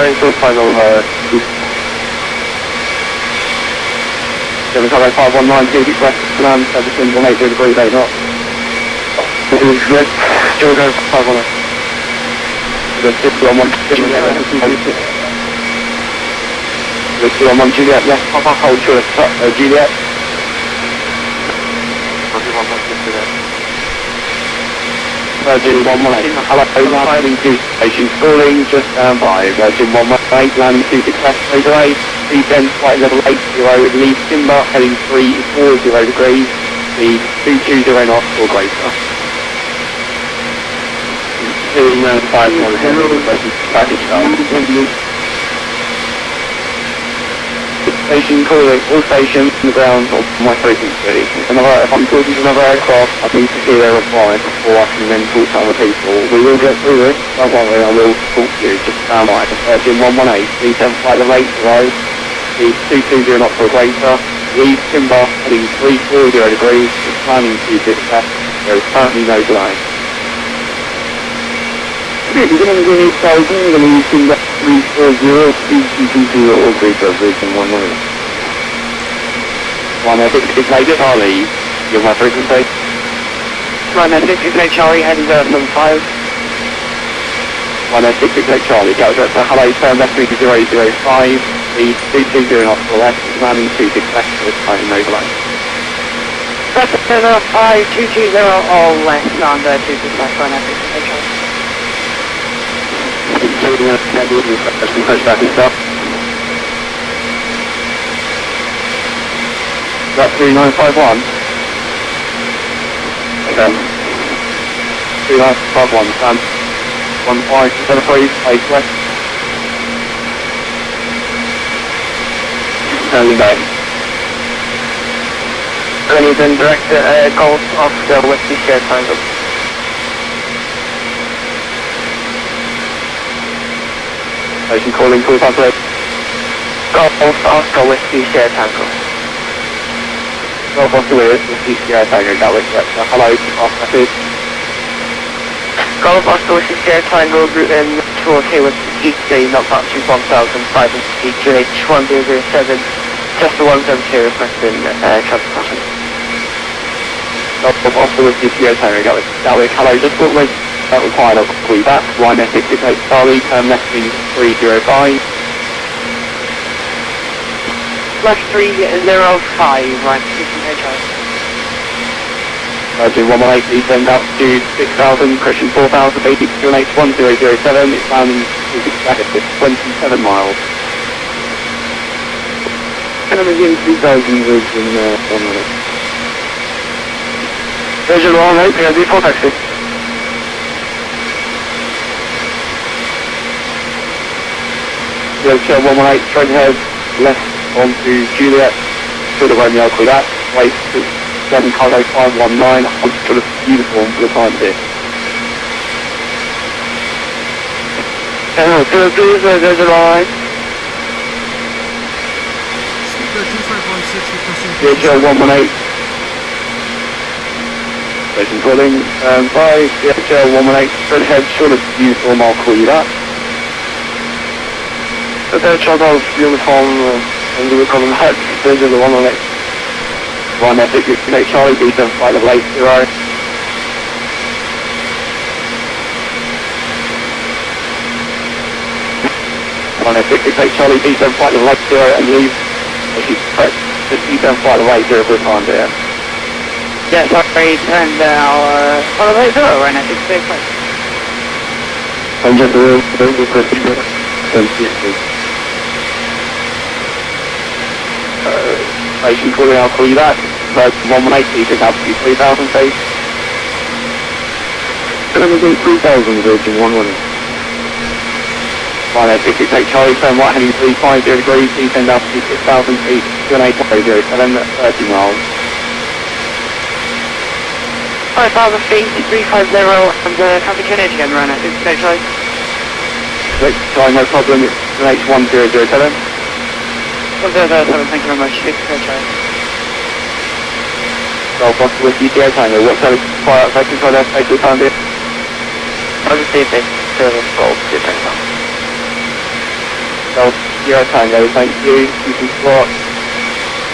potential final, 75519, Express, land, 1718 degrees, 8 knots. Still going 519. The 211 Juliet, left, Papa, hold, short, Juliet. Virgin 118, hello, landing to station schooling, just stand by. Virgin 118, landing to Express, away. Descend flight level 80, leave timber, heading 340 degrees, speed 220 knots or greater. 295 Station calling, all stations on the ground on my frequency. If I'm talking to another aircraft, I need to see their reply before I can then talk to other people. We will get through this, don't worry, I will talk to you, just stand by. Virgin 118, descend flight level 80, speed 220 knots or greater, leave timber, heading 340 degrees, planning to dispatch, there is currently no delay. You're going to go 8,000, you're going to use timber 340, speed 220 or greater, Virgin 118. 166 Charlie, you're my frequency. 166 Charlie, heading 075. 166 Charlie, go to hello, turn left 3005, speed 220 knots or left, landing 26 left, this time no delay. Press 5220 or less, on the 26 left, 166 Charlie. Push back and stop. That 3951. Okay. 3951, stand. 1573, face west. Turning back. Anything direct Golf off the Whiskey Sierra Tango. Station calling, call translate. Golf Oscar Whiskey Sierra Tango. Golf Oscar Whiskey Sierra Tango, Gatwick, hello, off message. Golf Oscar Whiskey Sierra Tango, route in 2OK with EGKK, not back to 1500 QH1007, just the 172 requesting transportation. Golf Oscar Whiskey Sierra Tango, Gatwick, hello, just book my required, I'll call you back. Ryanair 668 Charlie, turn left in 305. Left 305, right, 668 Charlie. Virgin 118, descend up to 6,000, Christian 4,000, basic 2H1007, it's landing to 27 miles. And I'm again 3,000 Virgin 118. Virgin 118, PNZ 4 taxi. Shell 118, straight ahead, left onto Juliet, to the Romeo, call that, wait, 7 cargo 519, I'm sort of uniform for the time here. Hello, please, there's a line. Shell 118. Station calling, by Shell 118, straight ahead, sort of uniform, I'll call you that. The trouble uniform and we will call them heads, those are the 118. Ryanair 668 Charlie, descend flight level 80. Ryanair 668 Charlie, descend flight level 80 and leave, as you correct, just descend flight level 80 for the time there. Yeah, sorry, and I'll follow those over, Ryanair 668 Charlie. I'm just a little question, station calling, I'll call you back. Virgin 118, descend up to 3,000 feet. Going to do 3,000 Virgin 118. Ryanair 668 Charlie, turn right heading 350 degrees, descend up to 6,000 feet, 28007, 30 miles. 5,000 feet, 350, and traffic unit again, Ryanair 668 Charlie. Sorry, no problem, it's H1007. 1007, thank you very much, 668 Charlie. Golf Oscar Whiskey Sierra Tango, what service fire outside control there, space will time be? I'll just see if they service fault, see if they can. Golf Sierra Tango, thank you. You can slot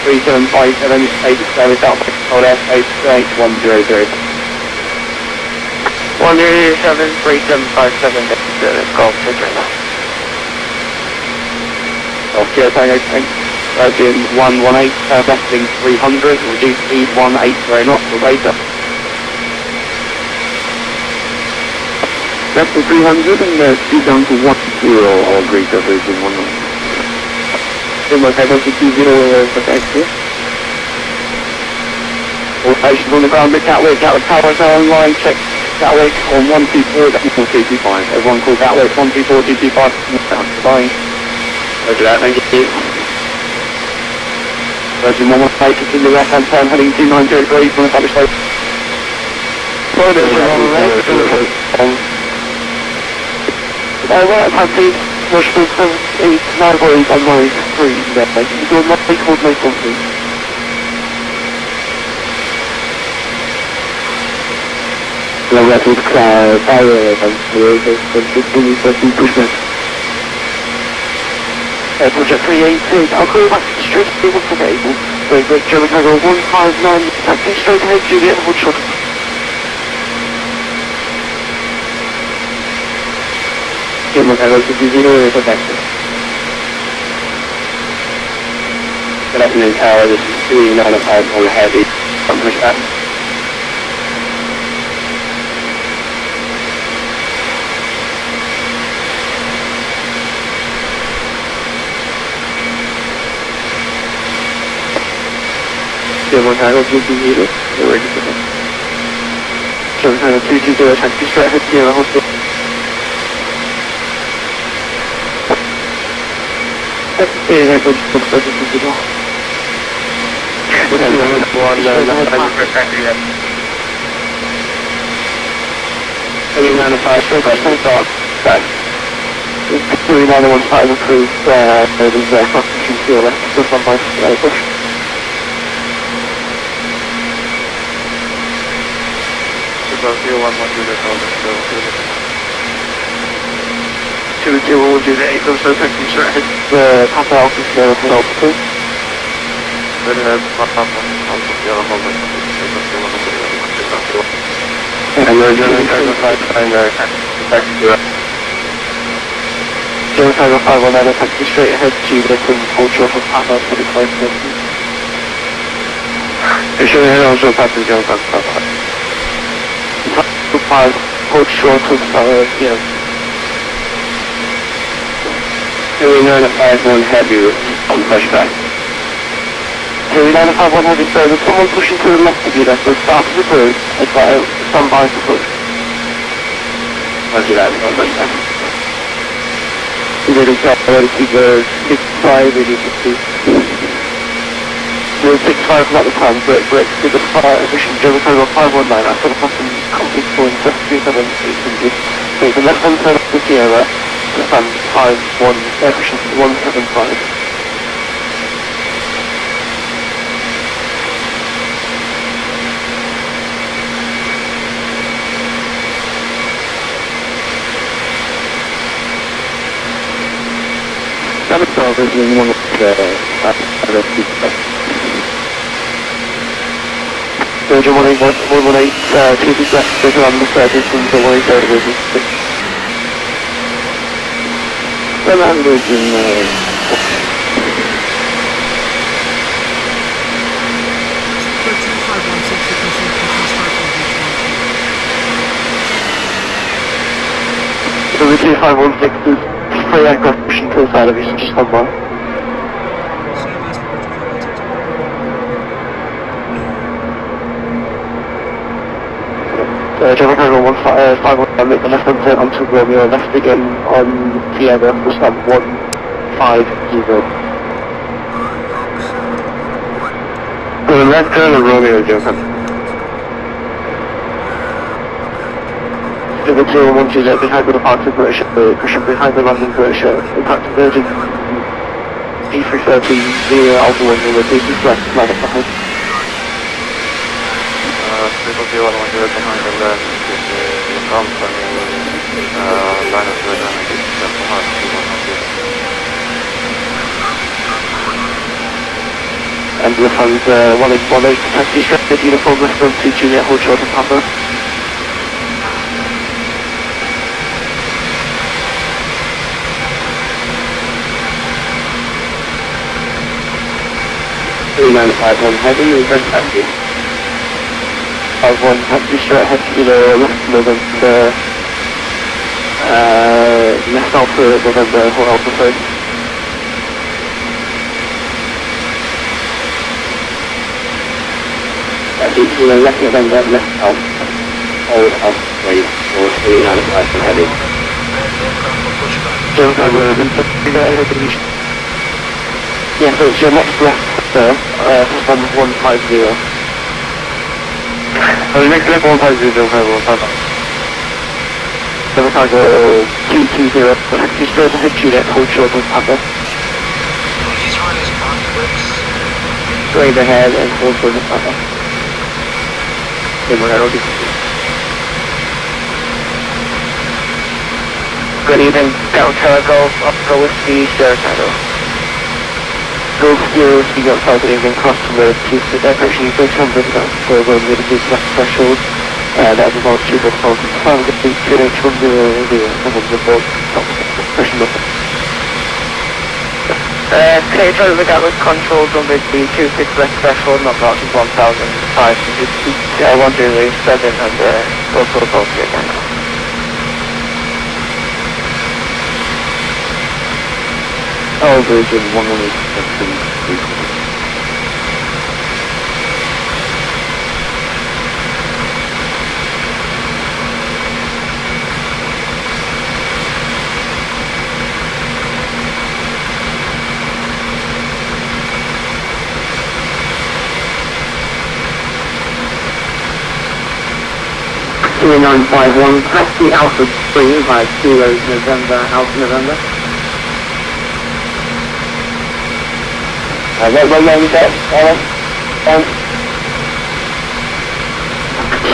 3757, basic service out by Cold Air, 81000. 1073757, Golf Sierra. Golf Sierra Tango, thanks. Virgin 118, vesting 300, reduced speed 180 knots for later. Vesting 300 and speed down to 10, I'll agree to Virgin 1. Okay, that's a 20 FSX here. All stations on the ground, but Gatwick powers are online, check Gatwick on 124, that's 225. Everyone call Gatwick 124, 225, bye. Roger that, thank you. Virgin 118, continue left hand turn, heading 290 degrees from established place. Sorry, there's a wrong left. Right hand please, Washington 789 boys on my screen there. You do not make coordinate on please. Hello, that was barrier, and Project 386, I'll call you back straight to the what's available. Wait, German Tiger 159, taxi straight ahead, Juliet, hold shot. German Tiger 50 FSX. Good afternoon, Tower, this is 395 on heavy. I'm push back. German Tiger 220, you're ready for that. German Tiger 220, taxi straight ahead, Sierra Hospital. Yeah, good. We'll do the 8 or so seconds right. The Papa Alpha Sierra for Alpha 2. Then Papa Alpha Sierra Holding. And we're doing Tiger 5 back to it. Tiger 5 on that attack straight ahead to the hold short of Papa 45 seconds. It should head on to Papa Jones and Papa. Tiger 5 hold short of yeah. Here we know that 5-1 heavy on pushback. Here we know that 5-1 heavy, so there's someone pushing to the left of you there, so start to the crew, it's like some by to push. Roger that, on pushback. You really start already to go 6-5, really to see. We're 6-5 not the time, but to the fire efficient German Tiger 519, I put a fucking complete point, just 378 inches. So the left hand turn up to Sierra. Stand 5-1, efficient 175. That is all visiting one of the other feedback. Virgin 118, 2 feedback, there's around the surface from the 183rd vision. Well, I'm Virgin, 325116, you can see pushing start from so the 2516 is 3 aircraft pushing to the side of you, so just stand by. German Tiger 151, make the left hand turn onto Romeo, left again on Sierra for stamp 150. Left turn on Romeo, Johan. Figure 212 behind the departure British, cushion behind the landing British, impact Virgin E330, 0 Alpha 1, over decent left, line up behind. People do want to do it behind the left with the company, line of the dynamic is behind 210. and the funds 1818 taxi straight uniform response to Juliet Hold Short and Papa. Heavy, reverse taxi. 51 taxi straight head kilo left November, left Alpha November, or Alpha 3. Taxi kilo left November, left Alpha. Hold Alpha 3, or 395 from heavy. Yeah, so it's your next left, sir, from 150. Oh, the next left 150, Seven cargo 220, taxi straight ahead Juliet Hold Short and Papa. He's running his pocket whips. Straight ahead and Hold Short and Papa. Good evening, Delta Golf, Oscar Whiskey, Sierra Tango. Golf Zero, speaking outside, good evening, customer, please sit there, approaching 600, for road with a left threshold. That is about 2 volts, 5 feet, 2H100, the boat, pressure number. Clear over that was controlled on the 26 left threshold, not marking 1,500 feet, 107 and local golf here now. Oh, version 116. Nine-five-one, taxi Alpha 3 by Kilo November, Alpha November. What line is that?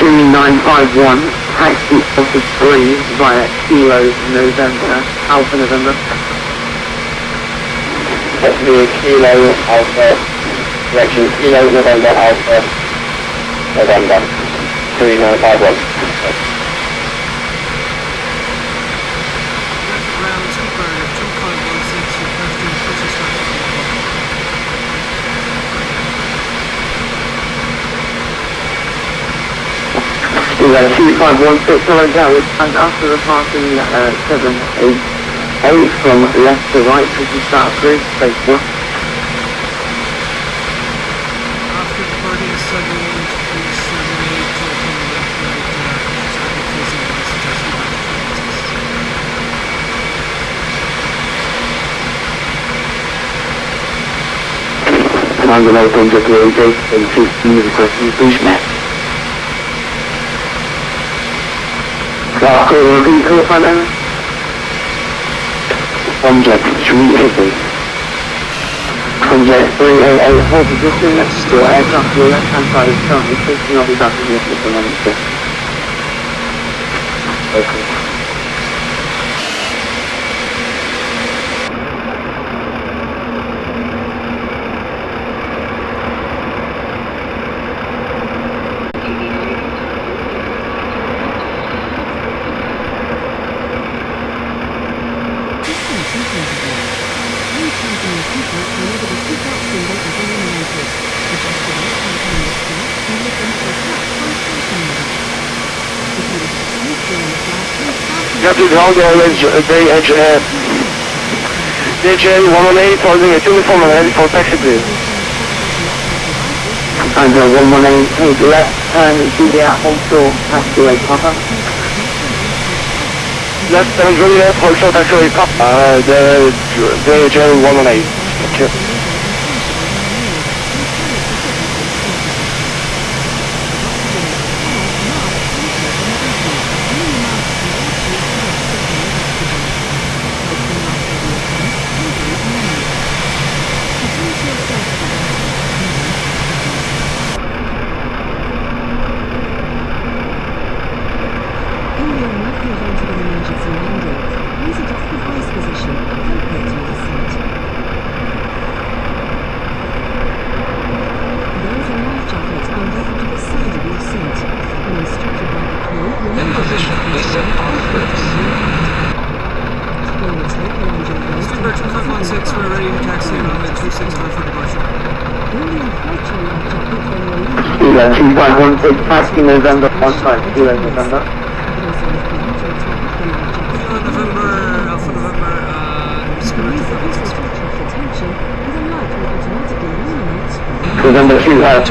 2951, taxi Alpha 3 via Kilo November, Alpha November. That's the Kilo Alpha, direction Kilo November Alpha November 3951. Ground Skipper 2516 requesting push instruction. We got a 2516 followed that with and after the passing 788 from left to right as you start through, space 1. After departing 778 from the left right, traffic facing west, suggested back to Francis. I'm going to open the AJ and 15 requesting push map. Vehicle front end. Object 380. Object 388, hold position, your aircraft to your left hand side is currently taking off without the vehicle for momentum. Okay. Captain Ground DJ118 holding a uniform and ready for taxi please. And 118 take left turn Juliet hold short taxiway Papa. Left turn Juliet hold short taxiway Papa. The DJ118. Cheers. 126 clear for departure. Kilo 2516, taxi November 15, Kilo November. Kilo November, Alpha November, Spirit November 2 12,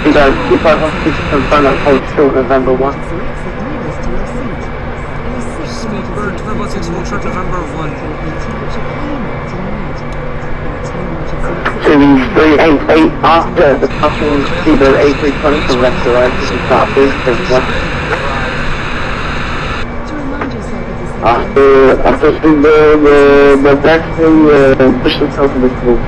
Kilo 2516, confirm that hold still November 1. Speedbird 1216, hold short November 1. Series 388 after the passing Speedbird A320 from left to right, this is start boost, after Speedbird, the back to push themselves in the pool.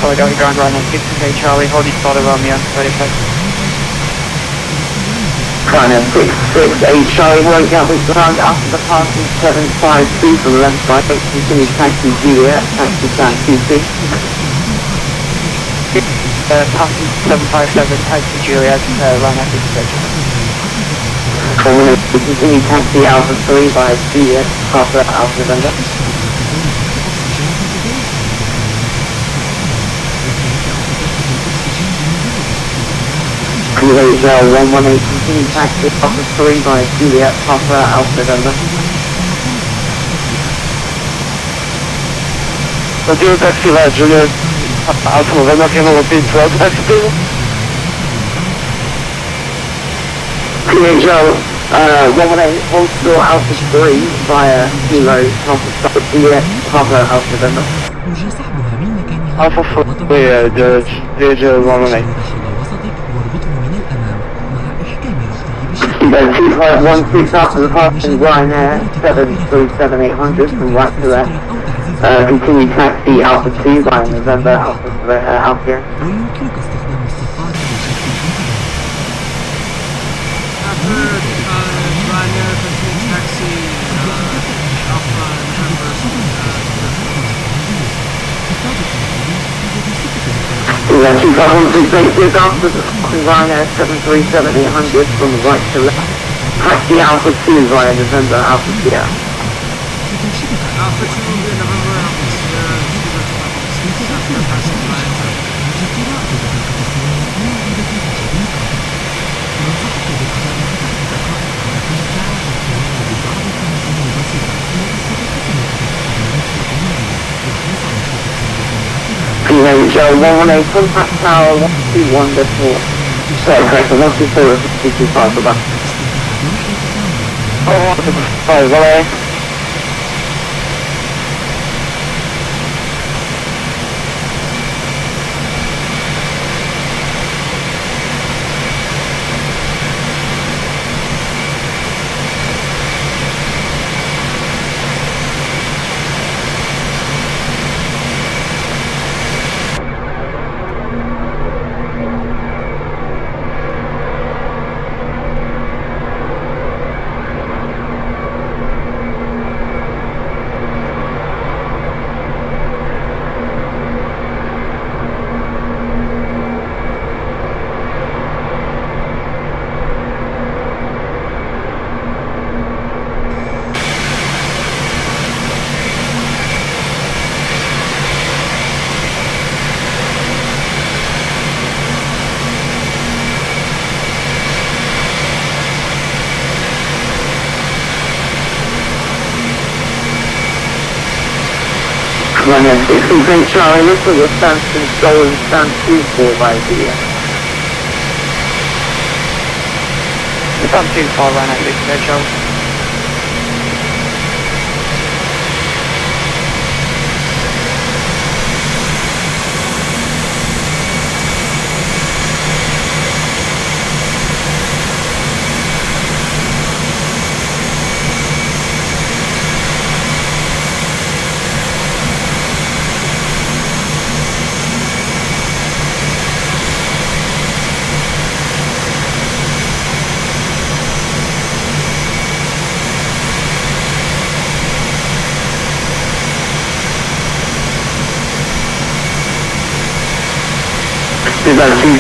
Charlie, got your ground right on 60k Charlie, hold your spot around Romeo, ready for China 668 Charlie, work out with ground after the passing 752 from left side, continue taxi Juliet, taxi San QC. Passing 757, taxi Juliet, line out 60k Charlie. Continue taxi Alpha 3 by Juliet, Papa Alpha November. Kilo 118, continue taxi Alpha 3 by Juliet, Papa Alpha November. Continue taxi by Juliet, Alpha November, can we repeat 12 taxi? Kilo 118, hold still Alpha 3 via Kilo Papa Juliet, Papa Alpha November. Alpha 3, George 118. Kilo 2516 after the passing Ryanair 737-800 from right to left. Continue taxi Alpha 2 by November Alpha. After Ryanair, continue taxi Alpha November. Kilo 2516 after the passing Ryanair 737-800 from right to left. Taxi Alpha 2 via November Alpha Sierra. Alpha 2 will be November Alpha Sierra, after passing Ryanair. Kilo 118, contact tower 121 decimal. Sorry, correct, 124 225 for back. Sorry, well, Running 16 Charlie, looks like your stance been stolen, stand 2 by the It's not too far right now, Joe. Is that 2.16?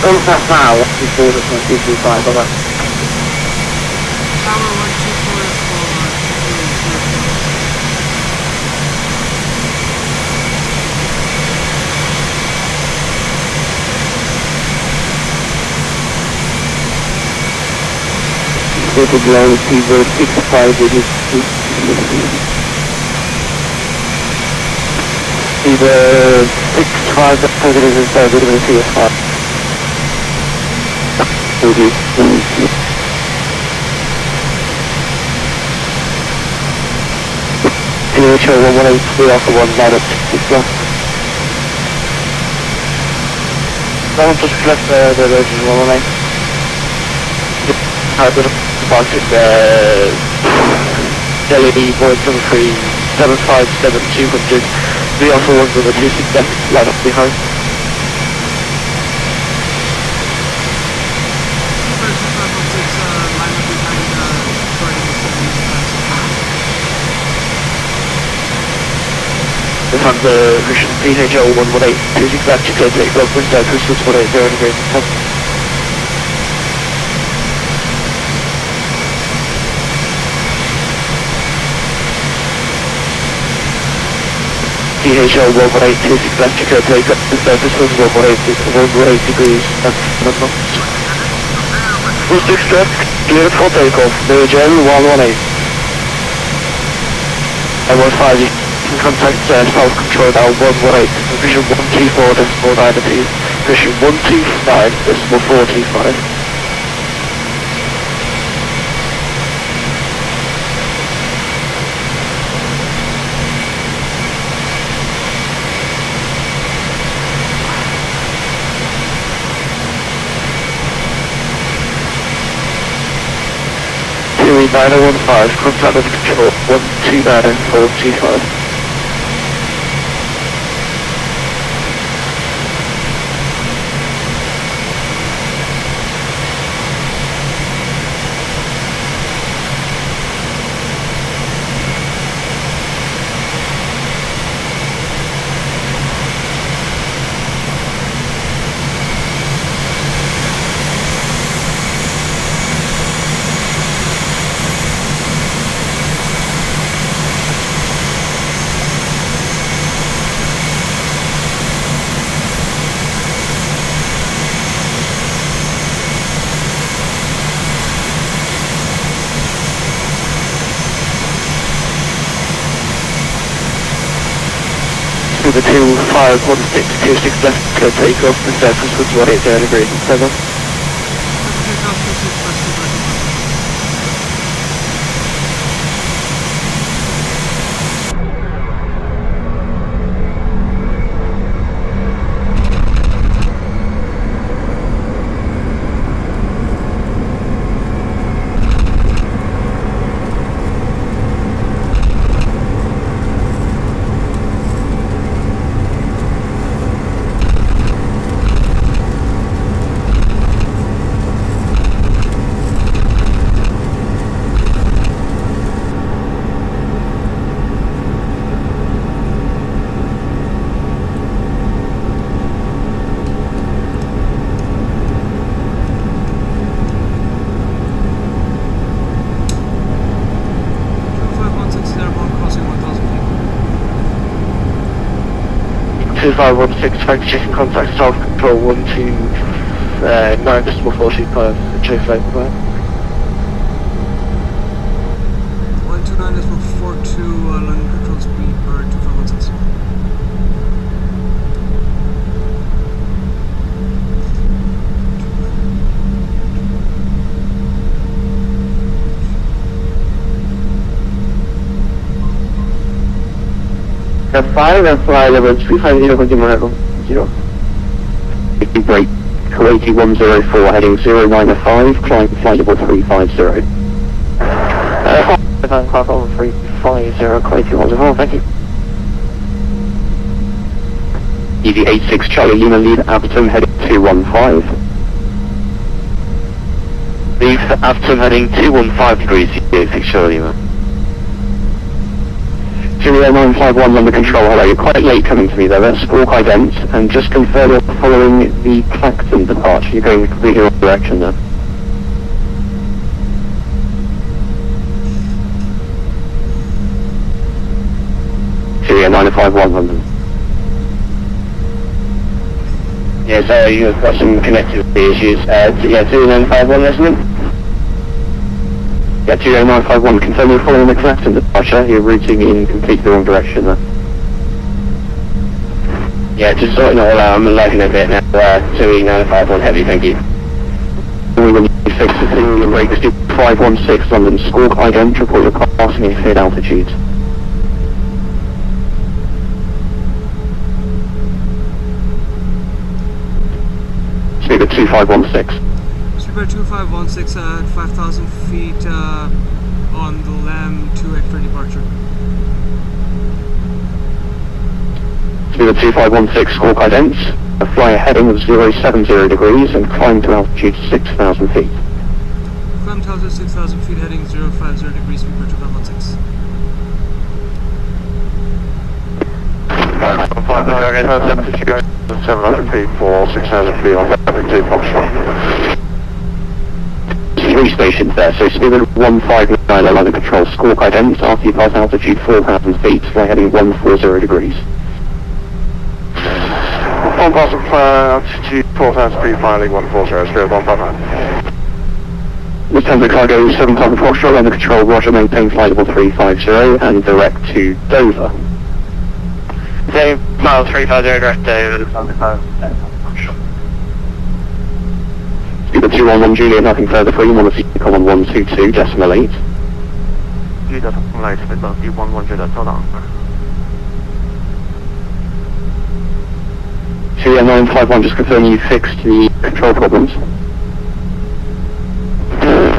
Oh, that's now. 124.225, bye-bye. Tower 124 is Little below 2.65, it is either 65, the positive is a bit of a CS5. Thank you. Show 118, offer 1 line up to 6 left. Someone just left the version 118. Hybrid departed Delhi 173 757 200. We offer 1 with a 26 left line up behind. This on the mission PHO 118, 26 left to take Glove Window, Christmas 180 degrees. PHO 118, 26 left to take up the surface was 118 degrees. 16 left, cleared for takeoff, the Jerry 118. M15. Contact South Control now 118, Vision 124.9, Vision 129.425. Theory 9015, contact with control 129.425. The 251626 left to take off the surface with 180 degrees and 7. Five 116, trying to check in contact South Control 129.425, check flight plan. 129.42, London control speed per 2516. Delta 5 and fly level 350, continue level 0. Break, Kuwaiti 104 heading 095, climb flight level 350. Climb level 350, Kuwaiti 104, thank you. EG86 Charlie Lima lead Aberdeen heading 215. Leave Aberdeen heading 215 degrees, EG86 Charlie Lima. 0951 under control, hello, you're quite late coming to me there, that's Squawk Ident, and just confirm you're following the Clacton departure, you're going in the completely wrong direction there. Syria 951 London. Yeah, so you've got some connectivity issues, yeah, 2951 listening? Yeah, 20951, confirm you're following the Clacton departure, you're routing in completely the wrong direction there. Yeah, just sorting it all out, I'm lagging a bit now, 20951 heavy, thank you. We will need to fix the thing, the break is 516 London, Squawk Ident, report your car passing in cleared altitudes. Speaker 2516. Speaker 2516 at 5,000 feet on the LAM 2 after departure. Speaker 2516, Squawk Ident, fly a heading of 070 degrees and climb to altitude 6,000 feet. Climb to altitude 6,000 feet, heading 050 degrees, Speaker 2516. 700 feet for 6,000 feet on traffic 2 Foxtrot. 3 stations there, so Speaker 159 under control, Squawk Ident, after you pass altitude 4,000 feet, fly heading 140 degrees. On pass altitude 4,000 feet, flying 140, Spirit 159. Lufthansa Cargo 7 Papa Foxtrot under control, Roger, maintain flight level 350 and direct to Dover. Same mile 350 direct to Speaker 211 Juliet, nothing further for you, want to see you on 122, decimal 8. Juliet, light, with the 111 Juliet, hold on. 20951, just confirming you fixed the control problems.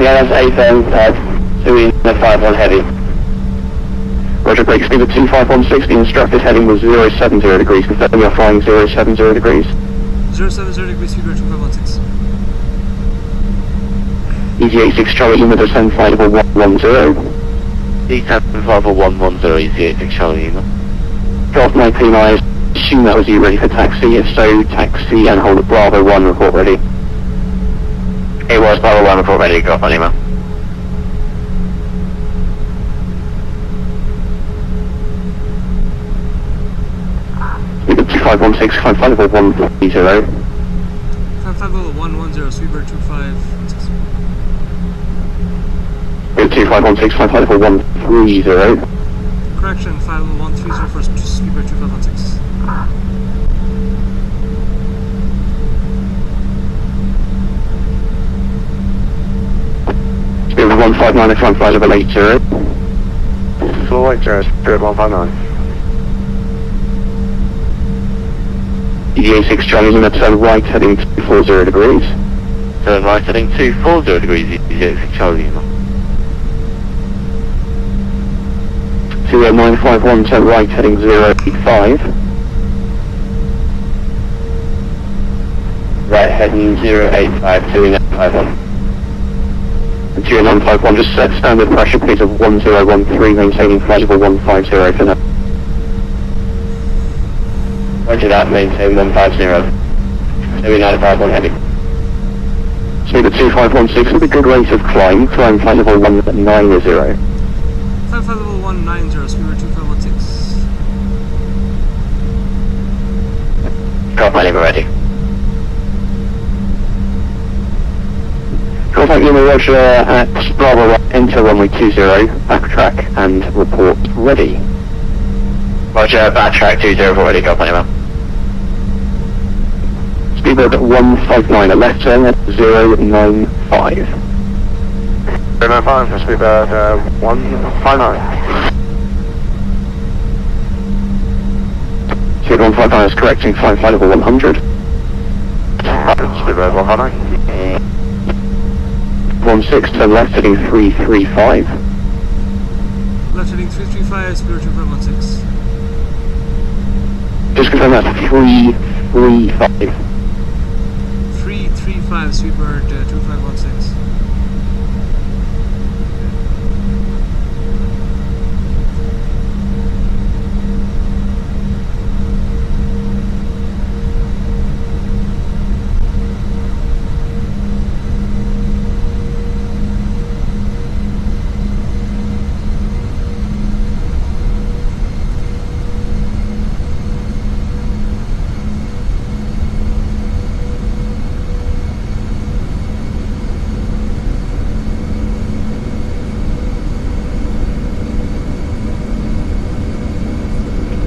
Yeah, that's 8 251 heavy. Roger, break speed of 25160, the instructed heading was 070 degrees, confirming you're flying 070 degrees. 070 degrees, Speaker 2516. EG86 Charlie Lima, descend flight level 110. D7 level 110, EG86 Charlie Lima. Drop my pin, I assume that was you ready for taxi, if so, taxi and hold at Bravo 1, report ready. It was Bravo 1, report ready, got on email. Speaker 2516, climb flight level 130. Climb flight level 110, Speaker 2516. Speaker 2516, climb flight level 130. Correction, flight level 130 for Speaker 2516. Speaker 159, climb flight level 80. Floor 80, Spirit 159. EG86 Charlie Lima, turn right heading 240 degrees. Turn right heading 240 degrees, EG86 Charlie Lima. 20951, turn right heading 085. Right heading 085, 20951. And 20951, just set standard pressure please of 1013, maintaining flight level 150 for now. Roger that, maintain 150. 20951 heavy. Speaker 2516 with a good rate of climb flight level 190. Climb flight level 190, Speaker 2516. Drop my lever ready. Contact Lima Roger at Bravo, enter runway 20, backtrack and report ready. Roger, backtrack 20, report ready, got on email. Speedbird 159, a left turn at 095. 095, Spirit 159. Speed 155 is correcting, flight level 100. Speed level 100. 16, turn left heading 335. Left heading 335, Speedbird 2516. Just confirm that's 335. 335, Speedbird 2516.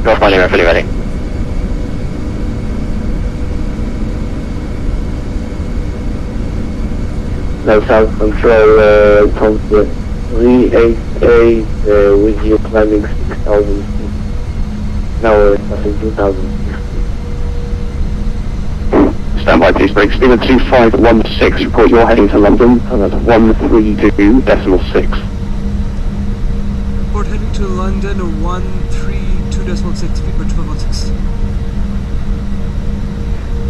Go finally, we're fully ready. No South Control, Control 388, with you climbing 6,000 feet. Now we're passing 2,000 feet. Stand by, please, brake. Speed of 2516, report you're heading to London, and that's 132.6. Report heading to London, 132.6, Speedbird 2516.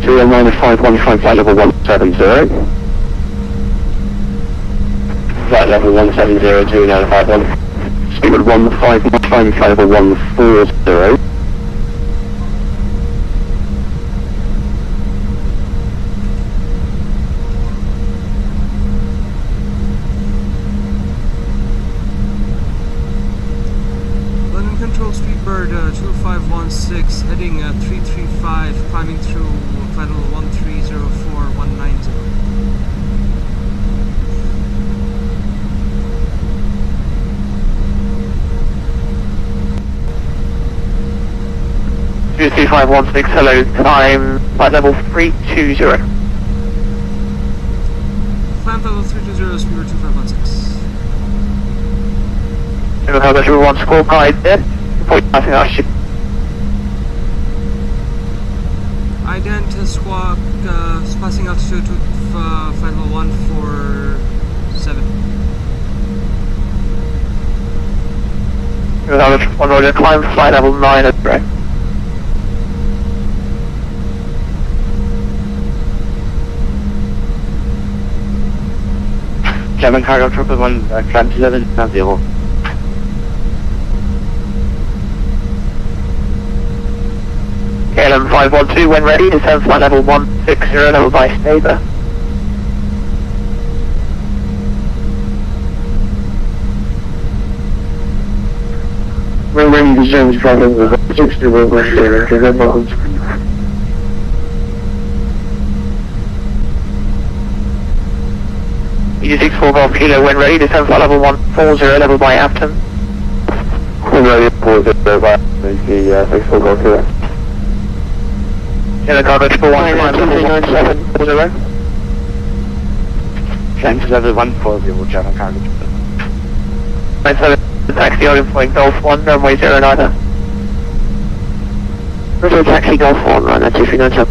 309-515, flight level 170. Flight level 170, 2951. Speedbird 155, flight level 140. London Control, Speedbird 2516, heading 335, climbing through flight level 1304190. Two 2516, hello, time, flight level 320. Climb level 320, Speedbird 2516. Hello, how about everyone, score guide there? Report passing our ship. Ident squawk, passing altitude to flight level 147. Hello, how about one roger, climb flight level 9 at right. German cargo trooper 1, climb to 11, now 0. KLM 512 when ready, descend flight level 160, level by Staber. We're ready to send flight level 160, we're ready to EG64 Golf Kilo when ready, descend flight level 140, level by Afton. We're ready for the 64 Golf Kilo. Yellow cargo 1 climb level 170. Climb to level 140, German cargo trooper. 97, taxi out employing Golf 1, runway 09. River taxi Golf 1, runway 2397.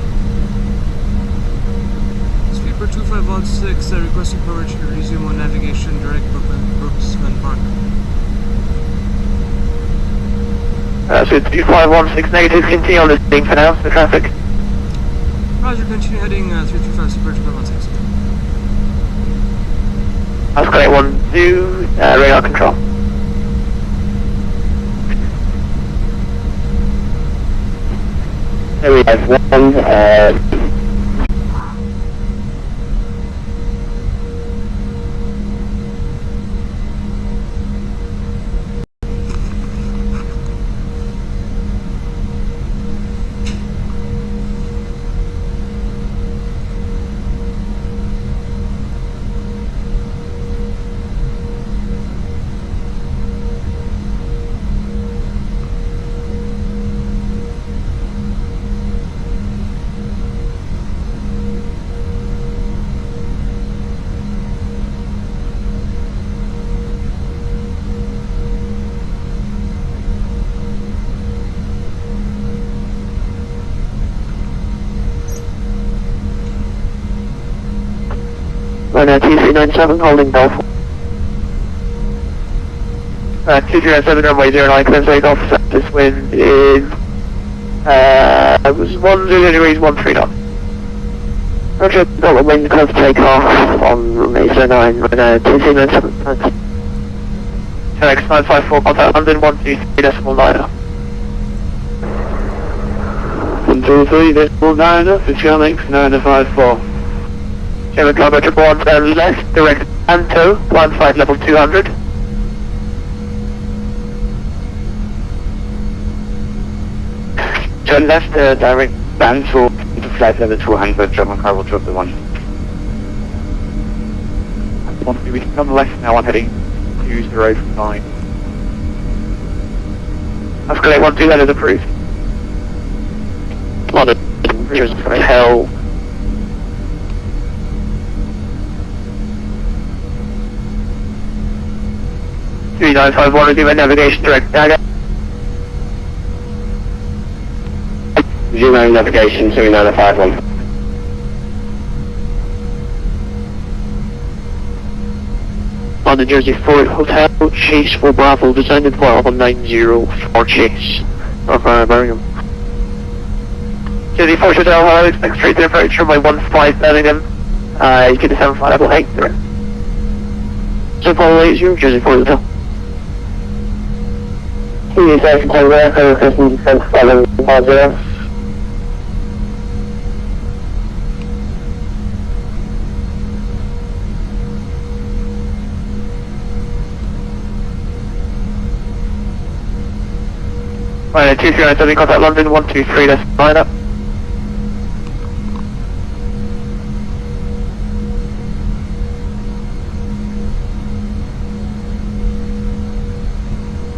Speedbird 2516, requesting permission to resume on navigation direct Brooksman Park. So 2516 negative, continue on this thing for now, the traffic. Roger, continue heading 335, Speedbird 2516. Oscar 812, radar control. There we have one, Runway 2397, holding Golf. 2397, runway 09, clear take off. This wind is, it was 10 degrees, 13 knots. Roger, got the wind close to take off on runway 09, runway 2397, thanks. FSX 954, contact London 123.9. 123.9, it's Yannick 954. German Climber 111, turn left, direct Anto, climb flight level 200. Turn left, direct band to flight level 200, German Cargo 111. We can come left now, I'm heading 209. Escalate 12, that is approved. London, just hell. 3951, resume navigation direct dagger. Resume navigation 2951. London Jersey Ford Hotel, Chase for Bravo, descended 1190 for Chase. North Birmingham. Jersey Ford Hotel, hello, expect straight to approach runway 15 Birmingham. You can descend flight level 8 there. So follow 80, Jersey Ford Hotel. Station Tango, requesting descent flight level 50. Right, 2397, contact London 123, let's line up.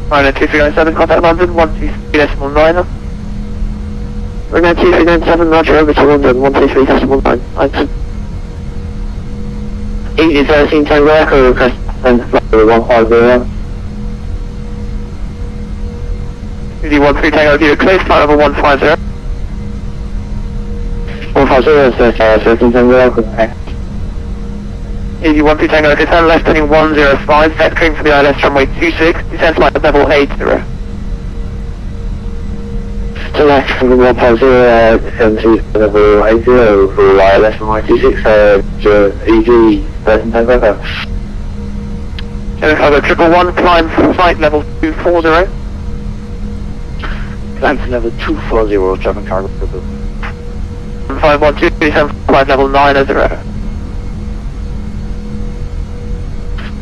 Right, 2397, contact London 123.9. We're now 2397, roger, over to London 123.9. Thanks. 8013 Tango Echo, request descent flight level 150. 13 Tango, do you clear flight level 150? 150, 13 Tango Echo. 81 Tango, okay, turn left heading 105, vectoring for the ILS runway 26, descent flight level 80. To left from the 150, 70 level 80 for ILS from Y26, EG, 13 Tango Echo. German Cargo 111, climb for flight level 240. Climb to level 240, German Cargo 512, descent flight level 90.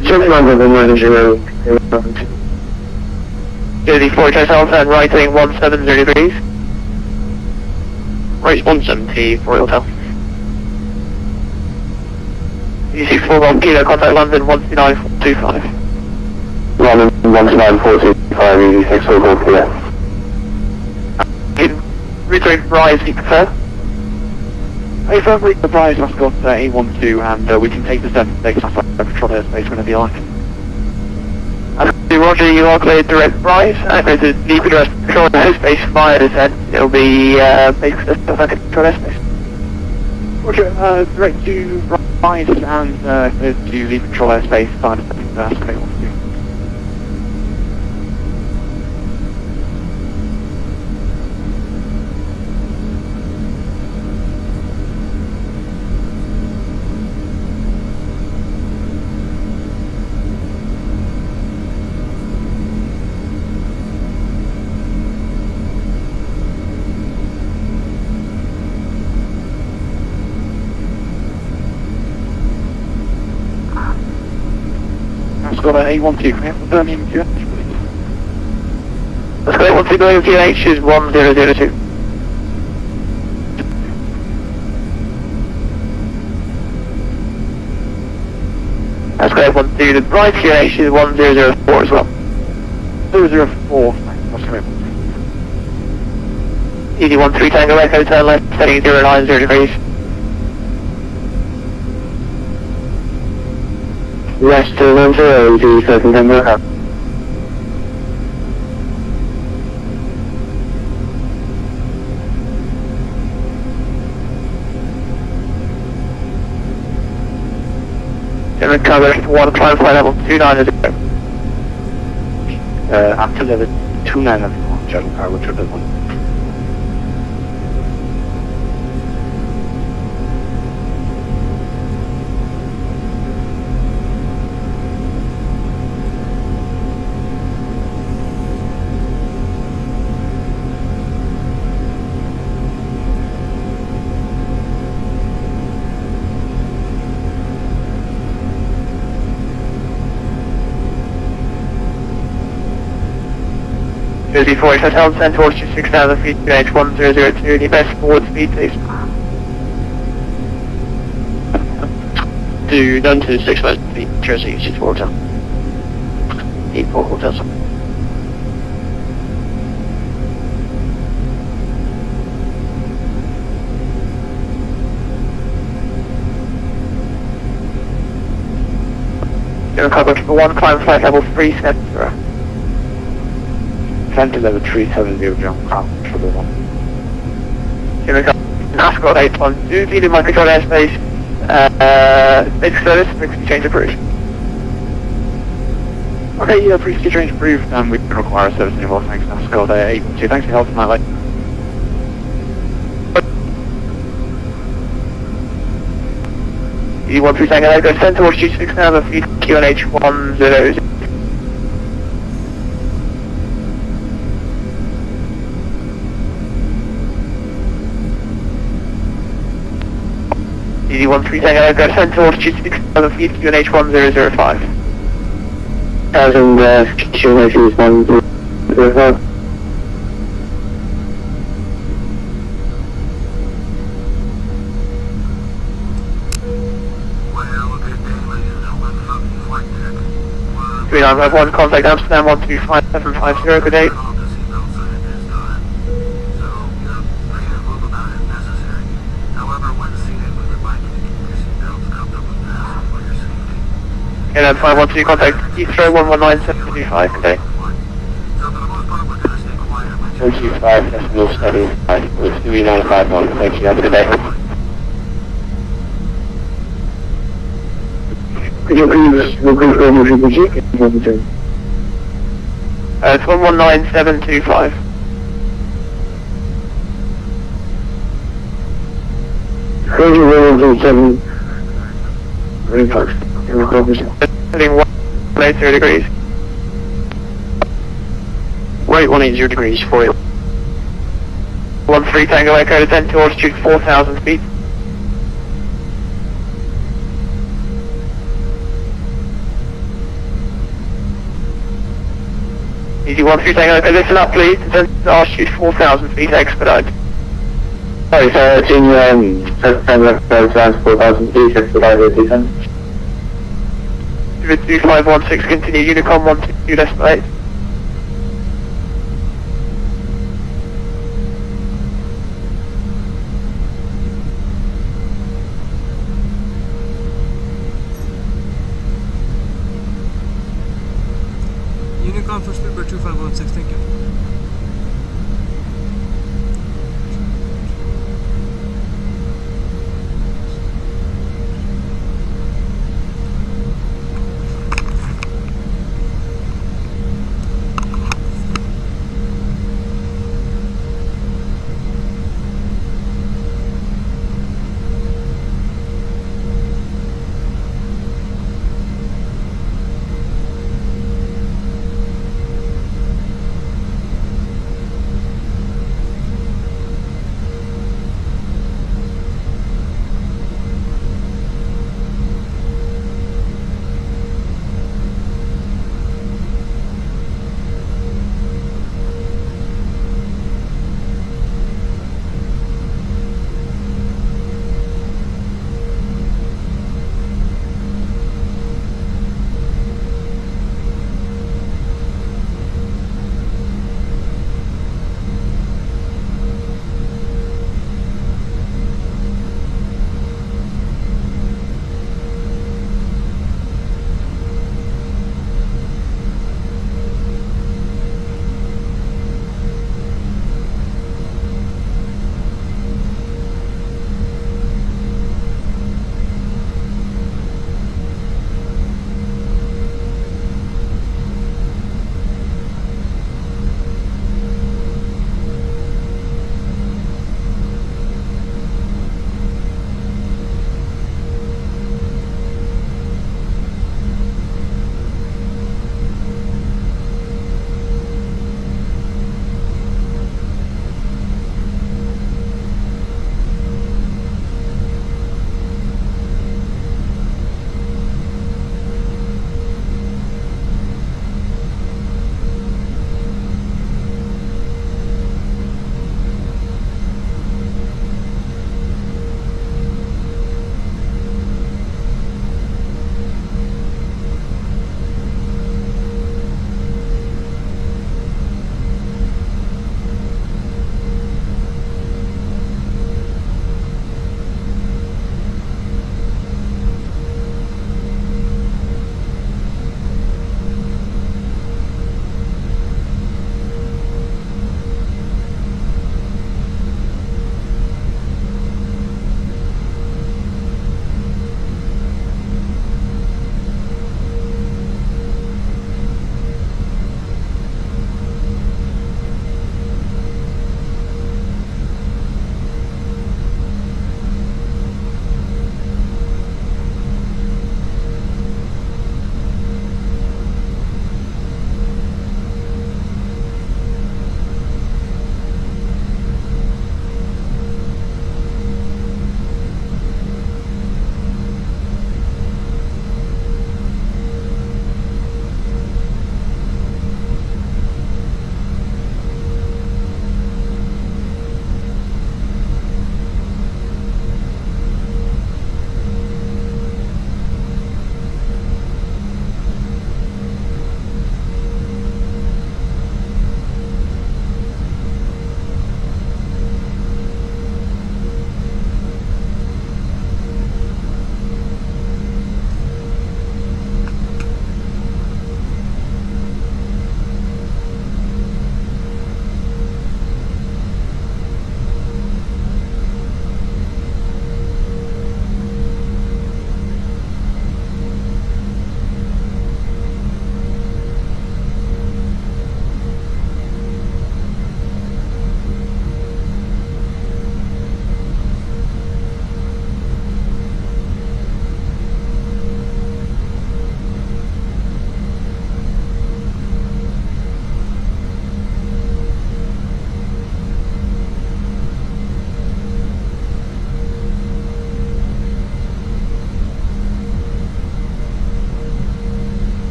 German Cargo 90. Jersey 4 Hotel, turn right heading 170 degrees. Right 170 for Hotel. U64 Golf Kilo, contact London 129.425. London 19425, EGKK-EGPF. Redirect rise, you prefer? If I reach the prize, I've got A12 and we can take the 7 take off control airspace whenever you like. Roger, you are cleared direct rise, and there's a deep address control airspace via descent. It'll be basic control airspace. Roger, direct to rise and clear to leave control airspace via descent, A12. I've got an A12, can we have the Birmingham QH, please? Let's go 12 Birmingham QH is 1002. Let's go 12, the right QH is 1004 as well. 004, that's coming. ED13 Tango Echo, turn left, setting 090 degrees. West to 10, EG 13 Tango Echo. German Cargo 1, climb flight level 290. Up to level 29 German Cargo 111. Before Hotel Centaur to 6,000 feet, QH1002, the best forward speed please. Do down to 6,000 feet, Jersey, 64 Hotel. 84 Hotels. German Cargo 1, climb flight level 370. Climb to level 370 German Cargo 1. German Cargo, Ascot 812, leading my control airspace, basic service, frequency change approved. Okay, yeah, frequency change approved, and we don't require service anymore, thanks, Ascot 812. Thanks for your help tonight, like. E13 Tango, go Centaur to 6,000 feet, QNH 100. ED13 Tango, go Centaur to 6,000 feet, QNH 1005. 1000, QNH 1005. Three 951, contact Amsterdam 125,750, good day. And then 512, contact Heathrow 119725, good day. 225, decimal study, with 3951, thank you, have a good day. Could you please confirm your frequency? It's 119725. Crazy 1127. Very close. Heading 180 degrees. Right, 180 degrees for you. 13 Tango Echo, descend to altitude 4,000 feet. Easy 13 Tango Echo, listen up please, descend to altitude 4,000 feet, expedite. Sorry, sir, it's in, September 4,000 feet, expedited descent. 2516, continue, Unicom 122, decimal 8. Unicom for Speedbird 2516, thank you.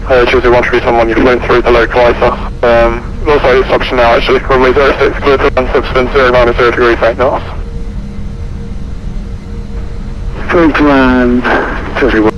Tuesday 1371, you've flown through the localizer. Looks like it's option now actually, runway 06, clear to land substance 090 degrees 8 knots. Clear to land 311.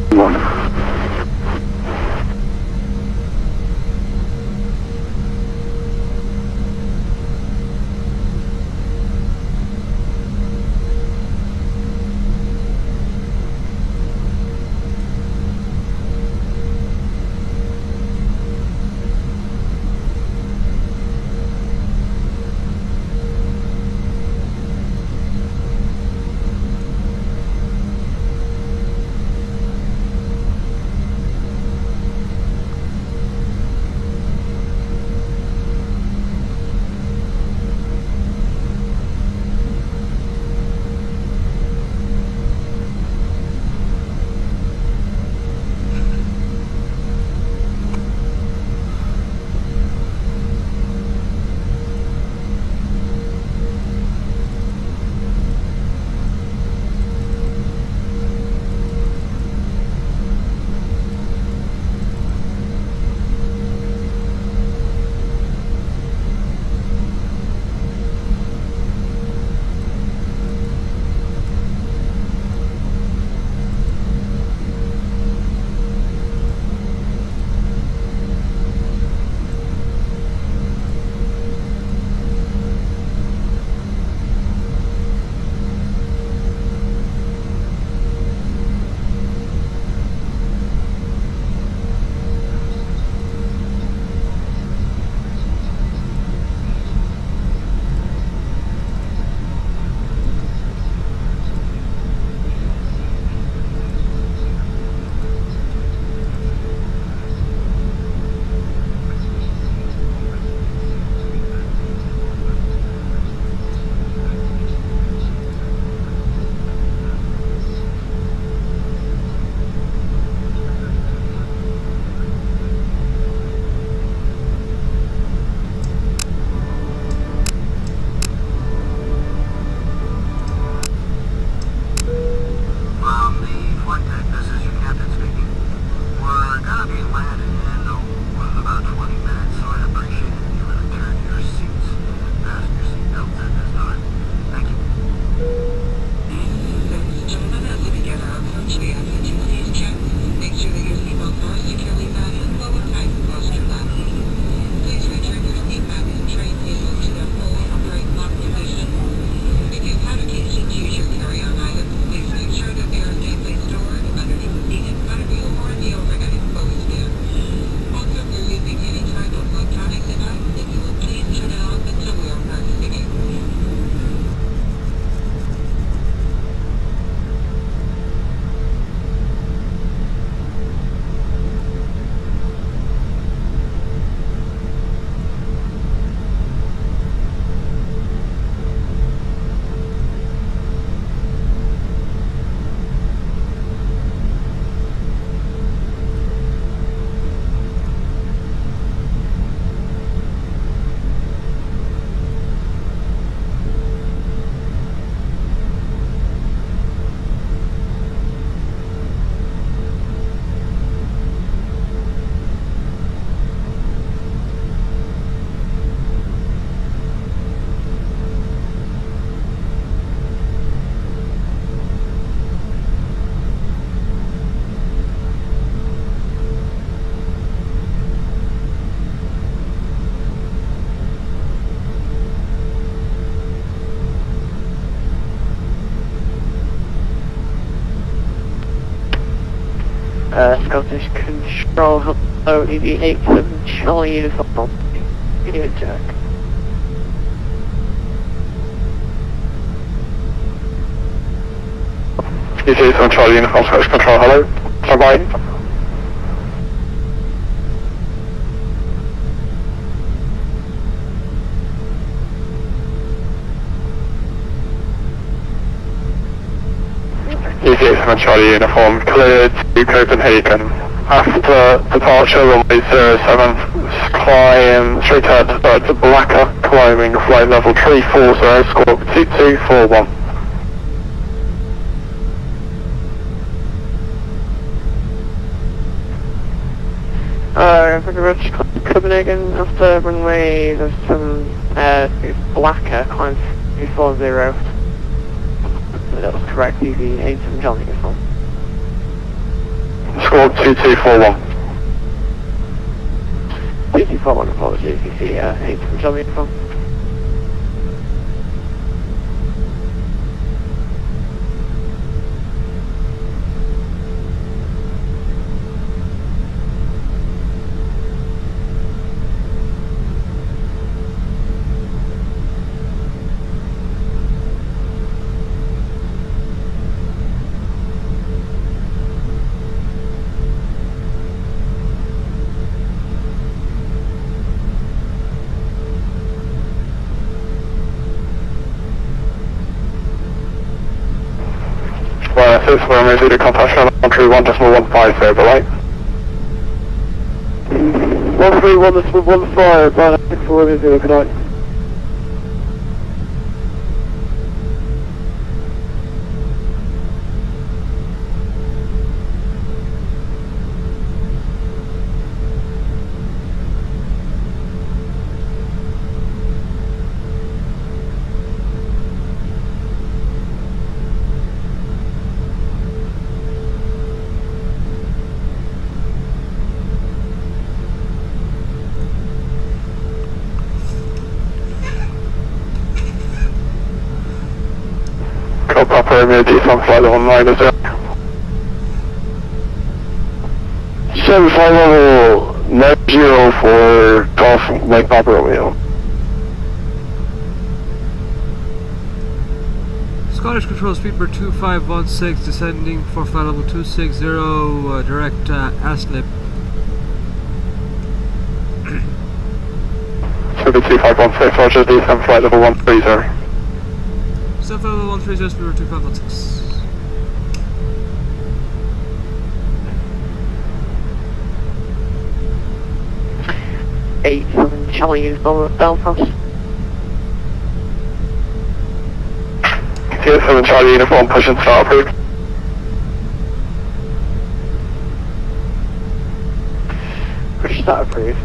Scottish Control, hello, EGKK-EGPF, Charlie Uniform, Idiot Jack. EG7 Charlie Uniform, Scottish Control, hello, stand by. EG7 Charlie Uniform, cleared to Copenhagen. After departure, runway 07, climb straight ahead to Blacker, climbing flight level 340, squawk 2241. Thank you very much. Copenhagen, after runway, there's some, it's blacker, climb 240. That was correct, easy, 87 Charlie, this one. Squawk 2241. 2241, apologies, you see, 87 Charlie, this one. Well, this is where I'm ready to contact Channel 131.15 there, but right? 131.15, about 640, good night. Papa Romeo descent flight level 9 is there. 75 level 90 for Golf Mike Papa Romeo. Scottish Control, Speedbird 2516, descending for flight level 260, direct ASLIP. 2516, Roger, descent flight level 130. Descent flight level 130, Speedbird 2516. 87 Charlie, use Belfast. 7 Charlie uniform, push and start approved. Push start approved.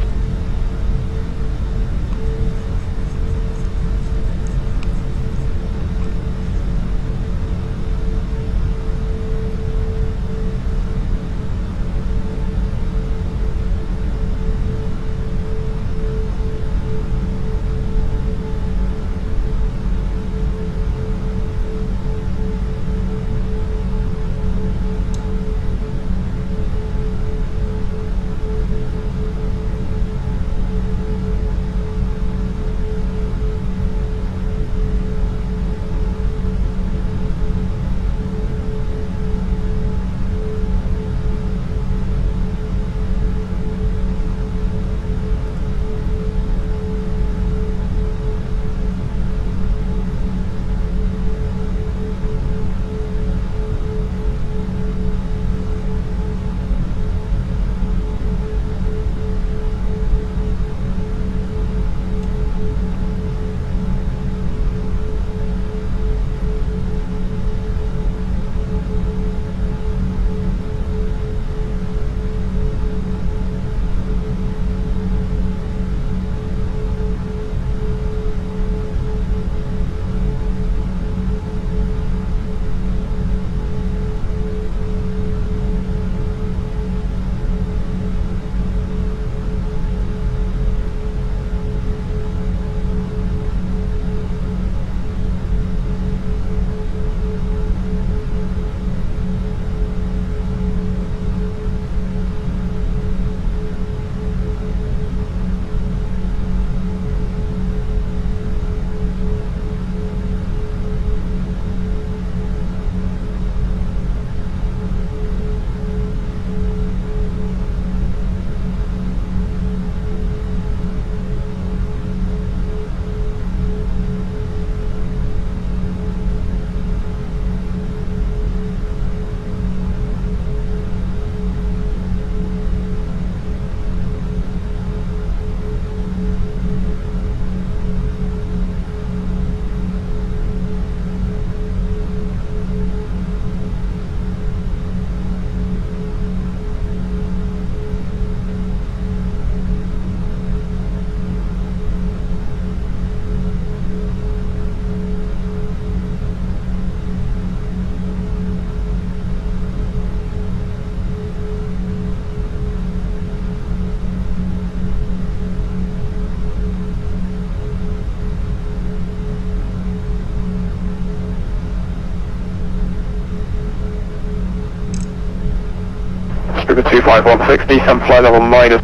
Uber 2516, descend flight level minus,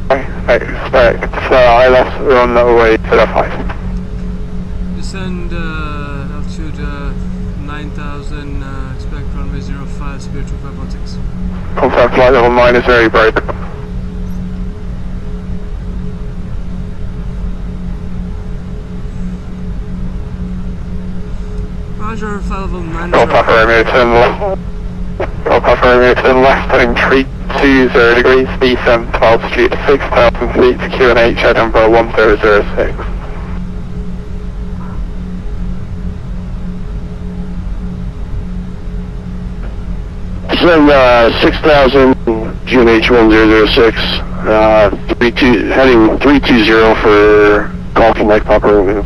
expect ILS runway 05. Descend altitude 9,000, expect runway 05, Spirit 2516. Confirm flight level minus, very break. Roger, flight level 90. Go Papa Romeo, turn left. Go Papa Romeo, turn left, heading 320 degrees, descend to altitude 6,000 feet to QNH Edinburgh 1006. Descend 6,000, QNH 1006, heading 320 for Golf and Mike Papa Romeo.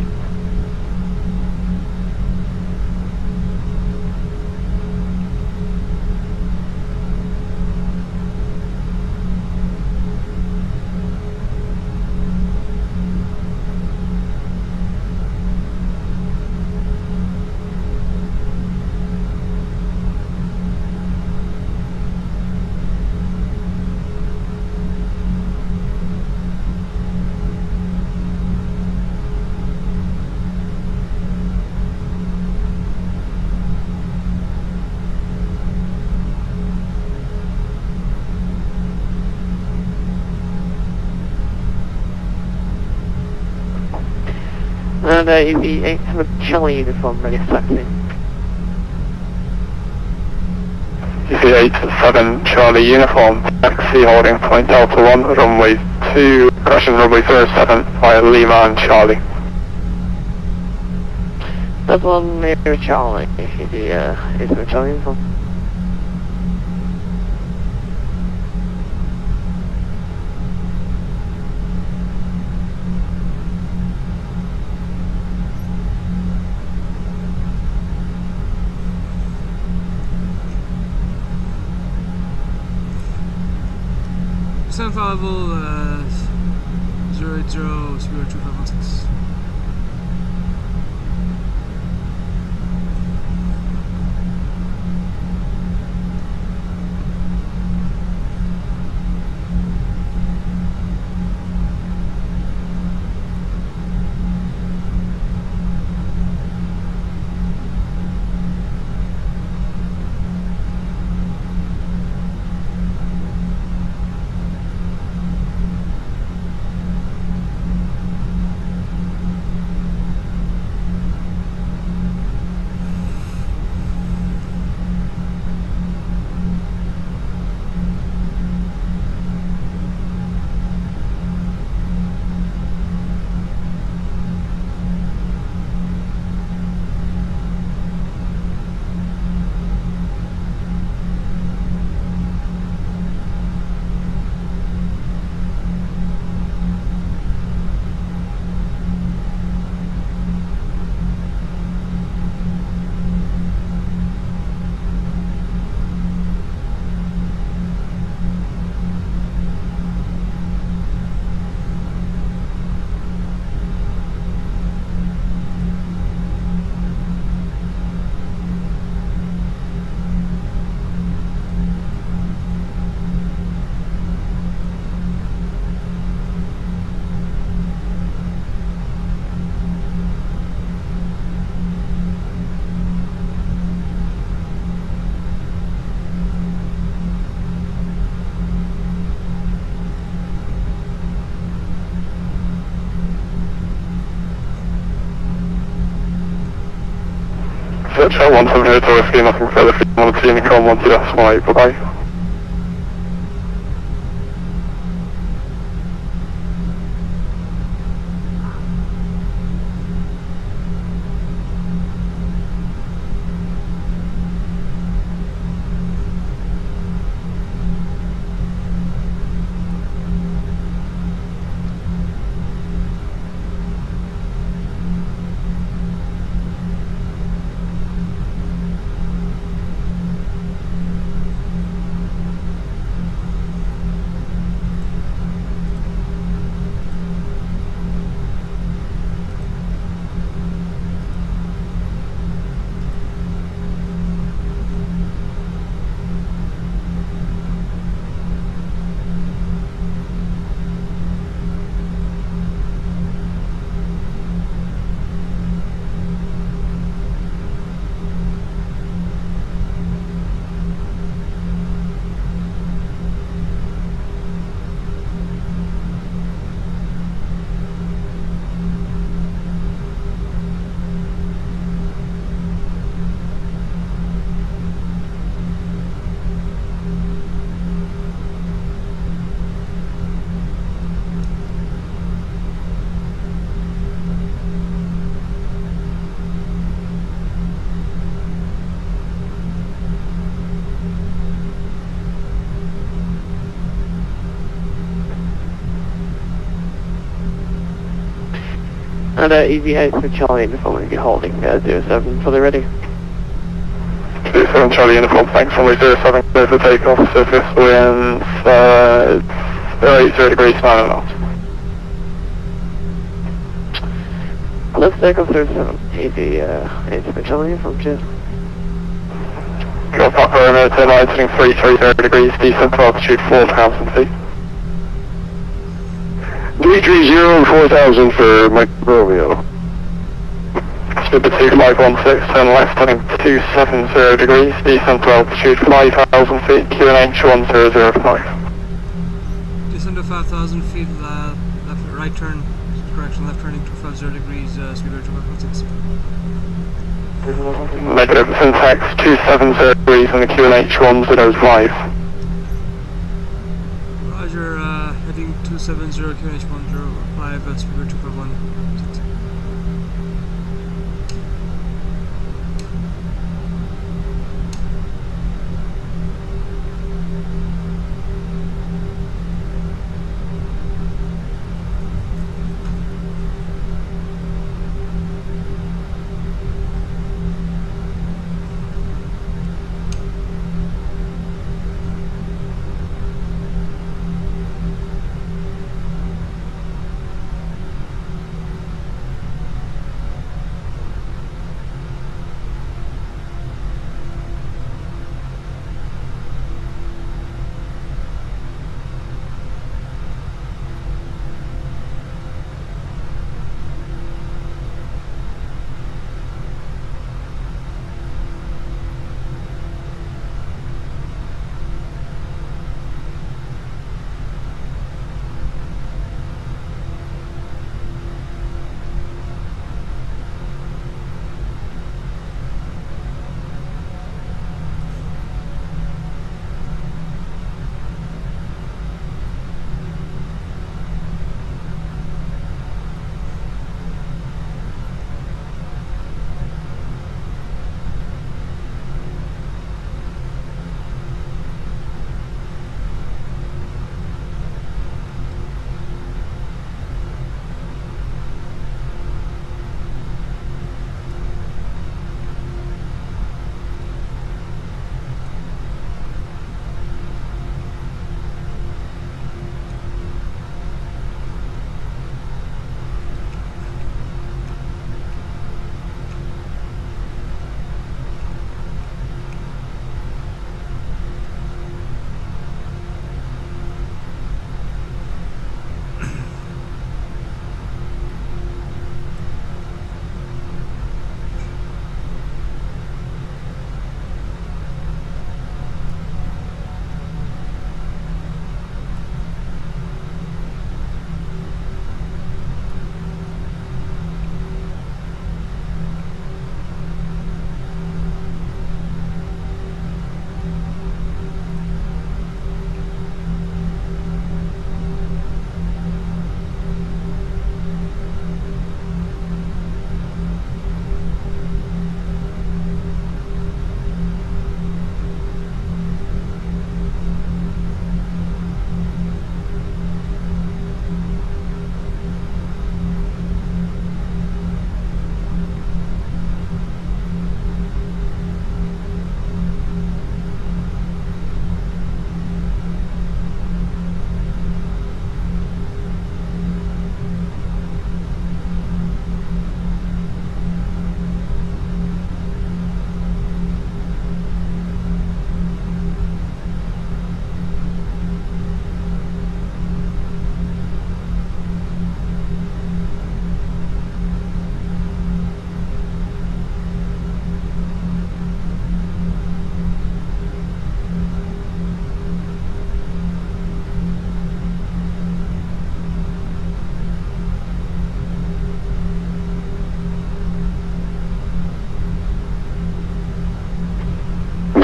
And EV800 Charlie uniform ready for taxi. EV87 Charlie uniform, taxi holding point Delta 1, runway 2, correction runway 07 via Lima and Charlie. That's one near Charlie, is the Charlie uniform. Descend flight level 080, Spirit 2516. Search 178 to whiskey, nothing further, 1 Unicorn 1 bye-bye. And EVA for Charlie Uniform, will be holding 07, fully ready. 27 Charlie Uniform, thanks, runway 07, clear for takeoff, surface winds, 80 degrees, 9 knots. Let's take off 07, EVA for Charlie Uniform, cheers. Got Papa Romeo 10, exiting 330 degrees, descent to altitude 4,000 feet. 330 and 4,000 for Mike Romeo. Super 2516, turn left, heading 270 degrees, descent to altitude 5,000 feet, QNH 1005. Descend to 5,000 feet, right turn, correction, left turning 250 degrees, speed 2516. Negative, syntax 270 degrees on the QNH 105. Roger, heading 270, QNH 105, speed 251.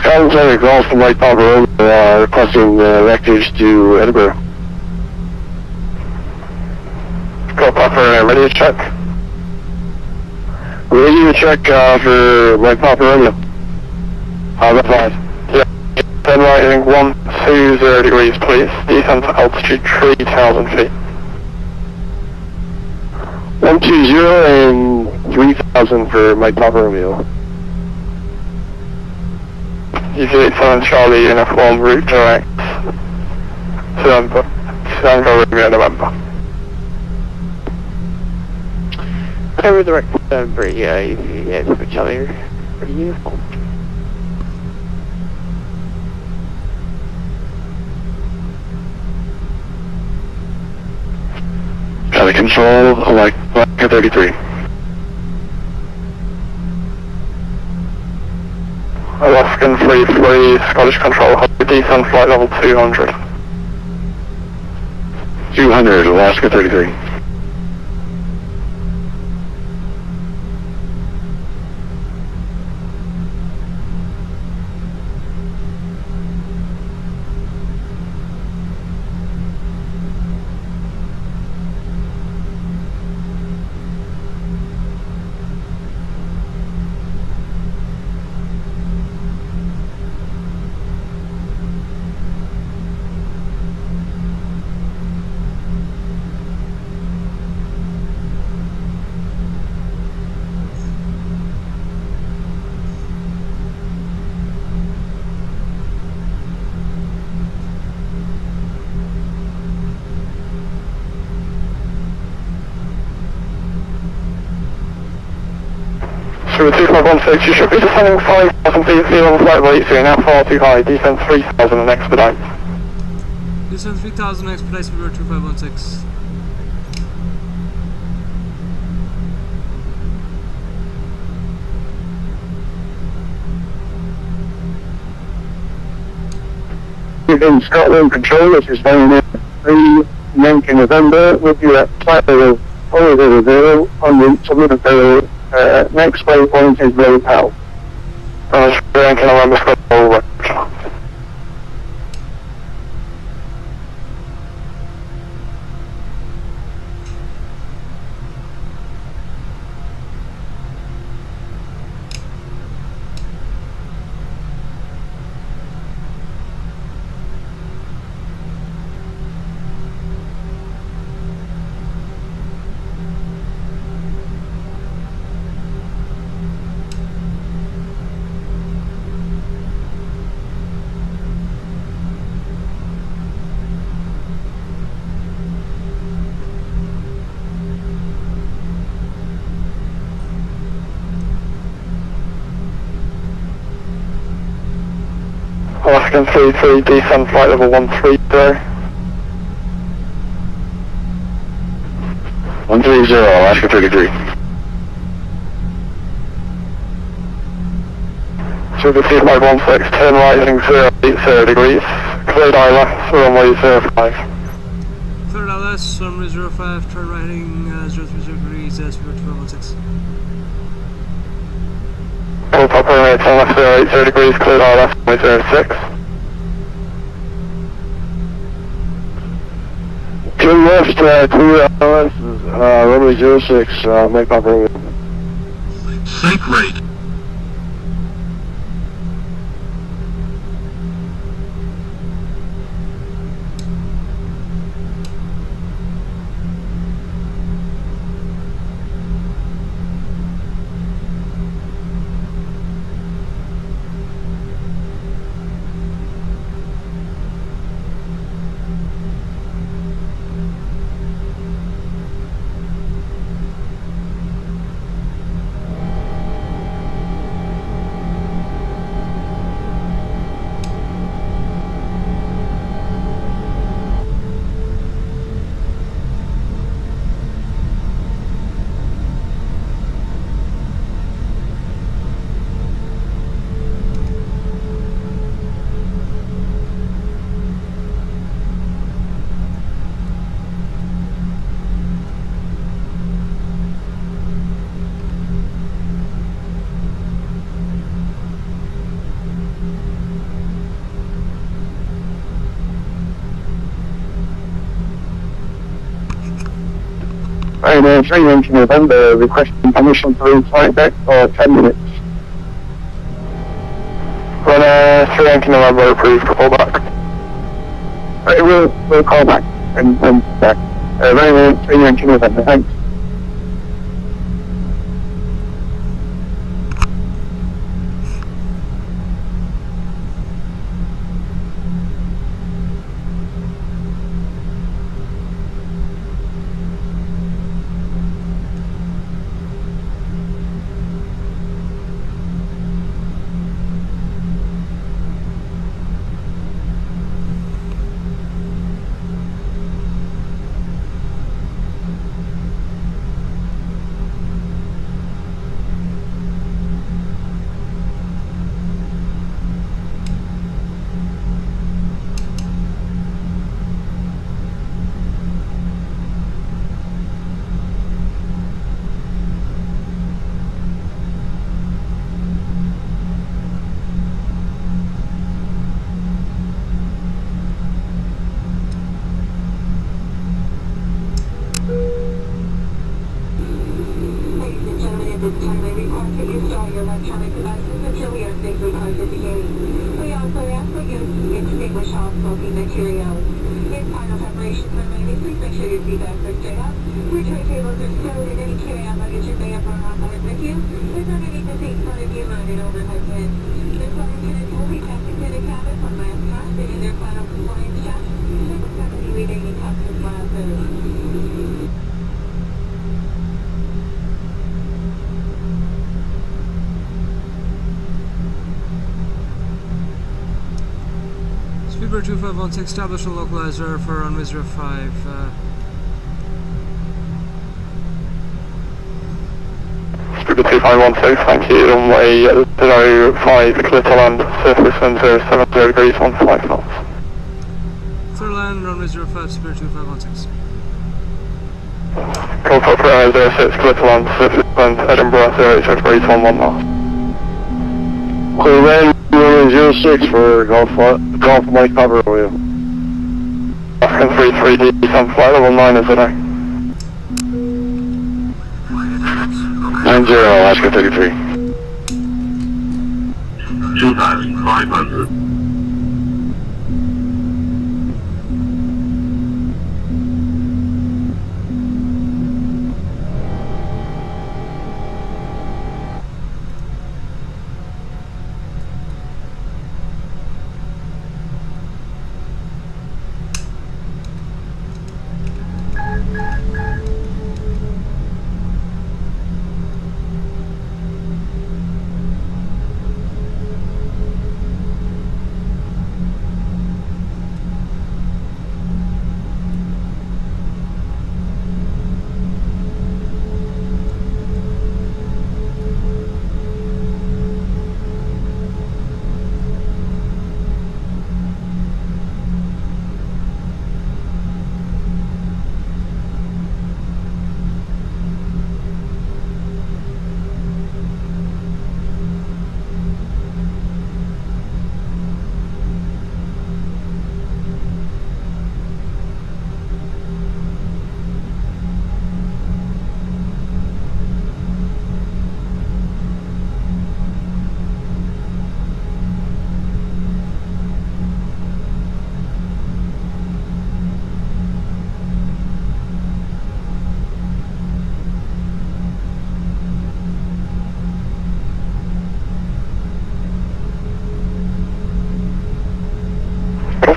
Contact calls from White Papa Romeo requesting vectors to Edinburgh. Got Papa ready to check. Ready to check for White Papa Romeo. That's fine. Yeah, turn right heading 120 degrees please, descent to altitude 3,000 feet. 120 and 3000 for Mike Papa Romeo. EGKK-7 Charlie uniform route direct. Tango Romeo November. Tango direct November, yeah, for Charlie, pretty uniform. Charlie Control, like Black 33. Alaskan 33, Scottish Control, descend flight level 200. 200, Alaska 33. Through 2516, you should be descending 5,000 feet on flight level 83, now far too high, descend 3,000 and expedite. Descend 3000, expedite speed 2516. In Scotland Control, which is down there, 3 Yankee November, with you at flight level 400 en route to Liverpool. Next waypoint is Road Pal. Yankee November, Scotland. Alaskan 33, descend flight level 130. 130, Alaska 33. So the 2516, turn right heading 080 degrees, cleared ILS, runway 05. Cleared ILS, runway 05, turn right heading 030 degrees, speed 2516. Full top runway, turn left 080 degrees, cleared ILS, runway 06. Turn left, clear ILS, runway 06, make up runway. Sync rate. Right, 3 Yankee November, requesting permission to flight deck for 10 minutes. Run 3 Yankee November, approved, call back. Right, we'll call back and back. Right, 3 Yankee November, thanks. leaking material. In final preparations are ready, please make sure your seatbelts are straight up. Your tray tables are stowed and any carry-on luggage you may have brought on board with you is underneath the seat in front of you mounted overhead bin. The flight attendants will be testing to the cabin one last time, begin their final compliance check. They will company leading customs milestones. Speedbird 2516, establish a localizer for runway 05. Speedbird 2512, thank you. Runway 05, clear to land, surface wind 070 degrees, 15 knots. Clear land, runway 05, Speedbird 2516. Contact for 06, clear to land, surface wind Edinburgh 080 degrees, 11 knots. Clear land, runway 06 for Golf Mike cover wheel. African 33D, some flight level 9 is today. 90, Alaska 33. 2,500.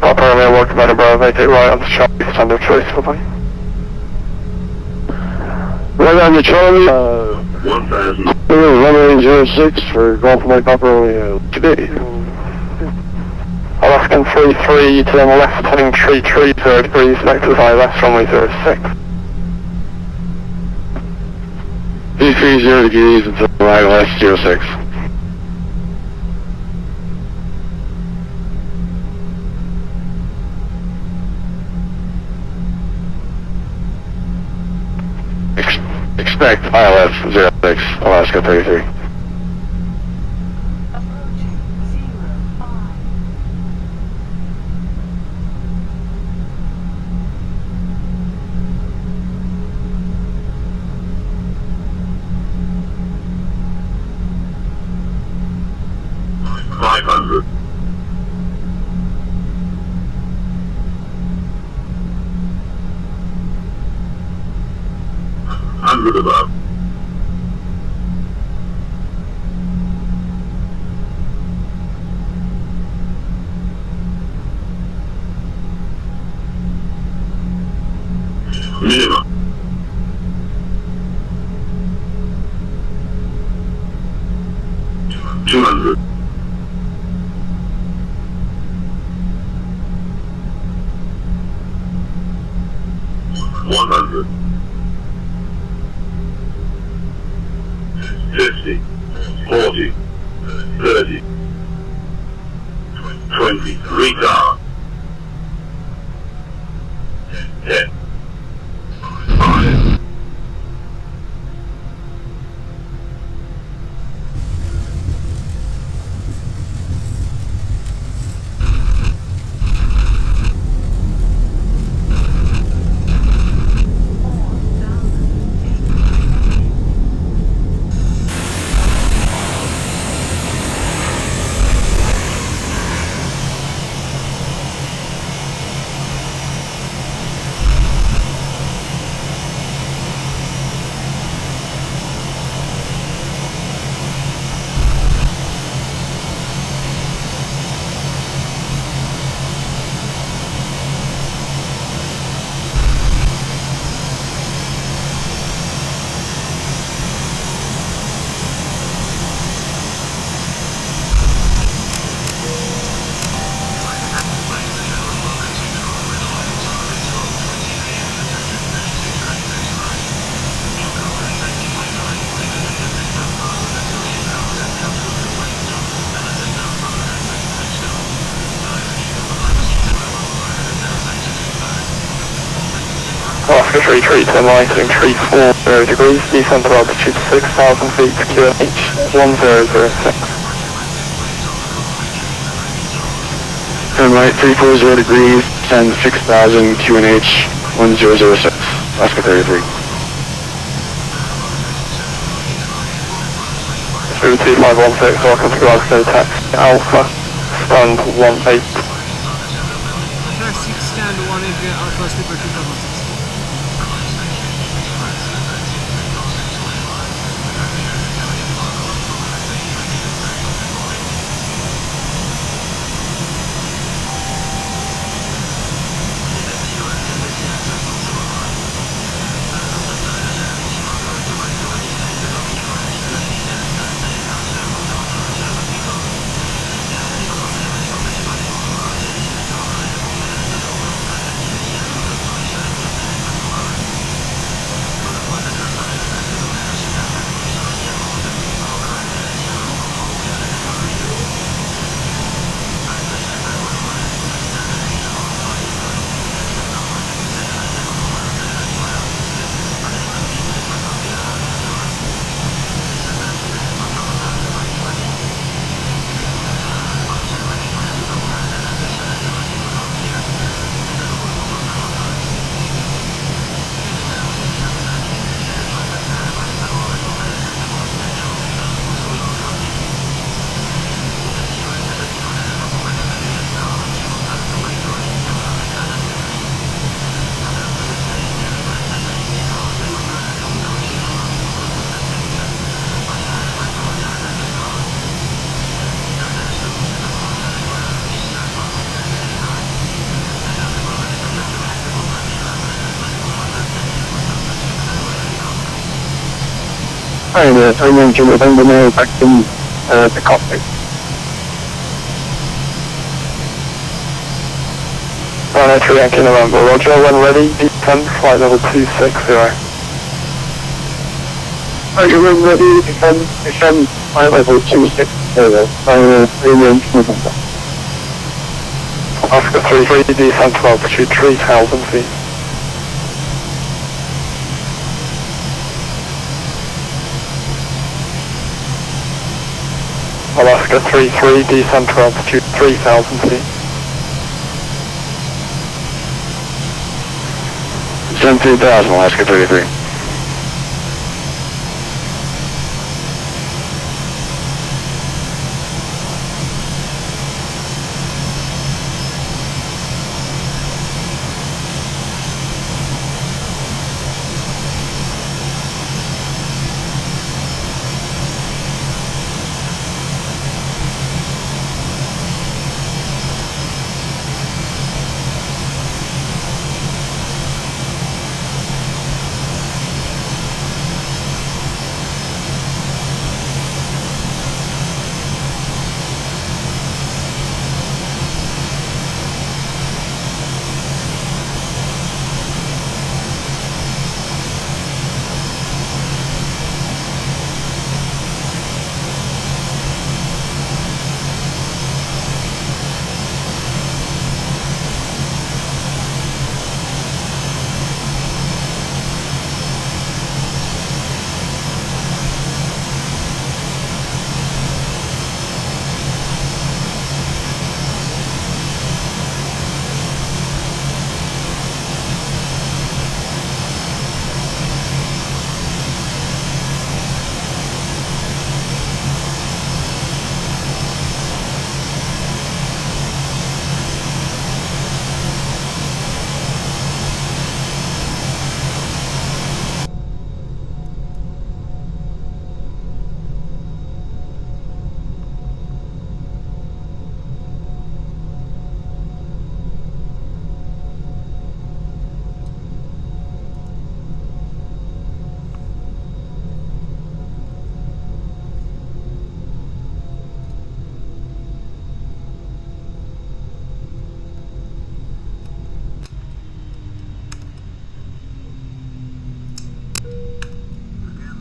Papa Romeo, welcome to Edinburgh, vacate right on the Charlie, standard choice for me. Right on the Charlie, 1,000. runway 06 for Golf Mike Papa Romeo. Today. Alaskan 33, turn left heading 0 degrees, vectors ILS, runway 06. 330 degrees until ILS 06. Expect ILS 06, Alaska 33. Above. 200. 100. 50, 40, 30, 20, retard. 10, 5. Alaska 33 to lighting 340 degrees, descent to altitude 6,000 feet, QNH 1006. Turn right 340 degrees, descend 6,000 QNH 1006, Alaska 33. Speed 516, welcome to Glasgow, taxi Alpha, stand 18. Taxi stand 18 Alpha, Sleeper 2516. Turn engine within the nose back in the cockpit. 103 Yankee November, roger, when ready, descend, flight level 260. You're ready, descend, flight level 260, November. Alaska 33, descend to altitude 3,000 feet. Alaska 33, descend to altitude 3,000 feet. Descend 3,000, Alaska 33.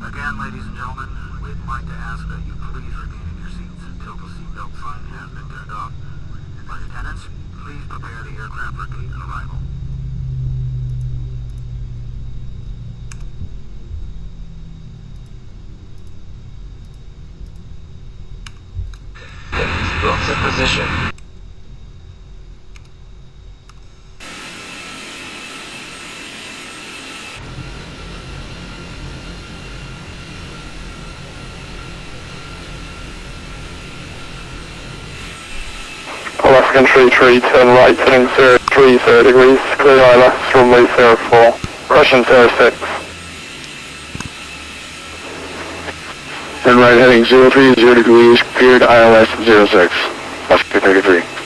Again, ladies and gentlemen, we'd like to ask that you please remain in your seats until the seatbelt sign has been turned off. Flight attendants, please prepare the aircraft for gate arrival. position. Alaska Country, turn right, turning 030 degrees, clear ILS, runway 04, Russian 06. Turn right heading 030 degrees, cleared ILS 06, Alaska 33.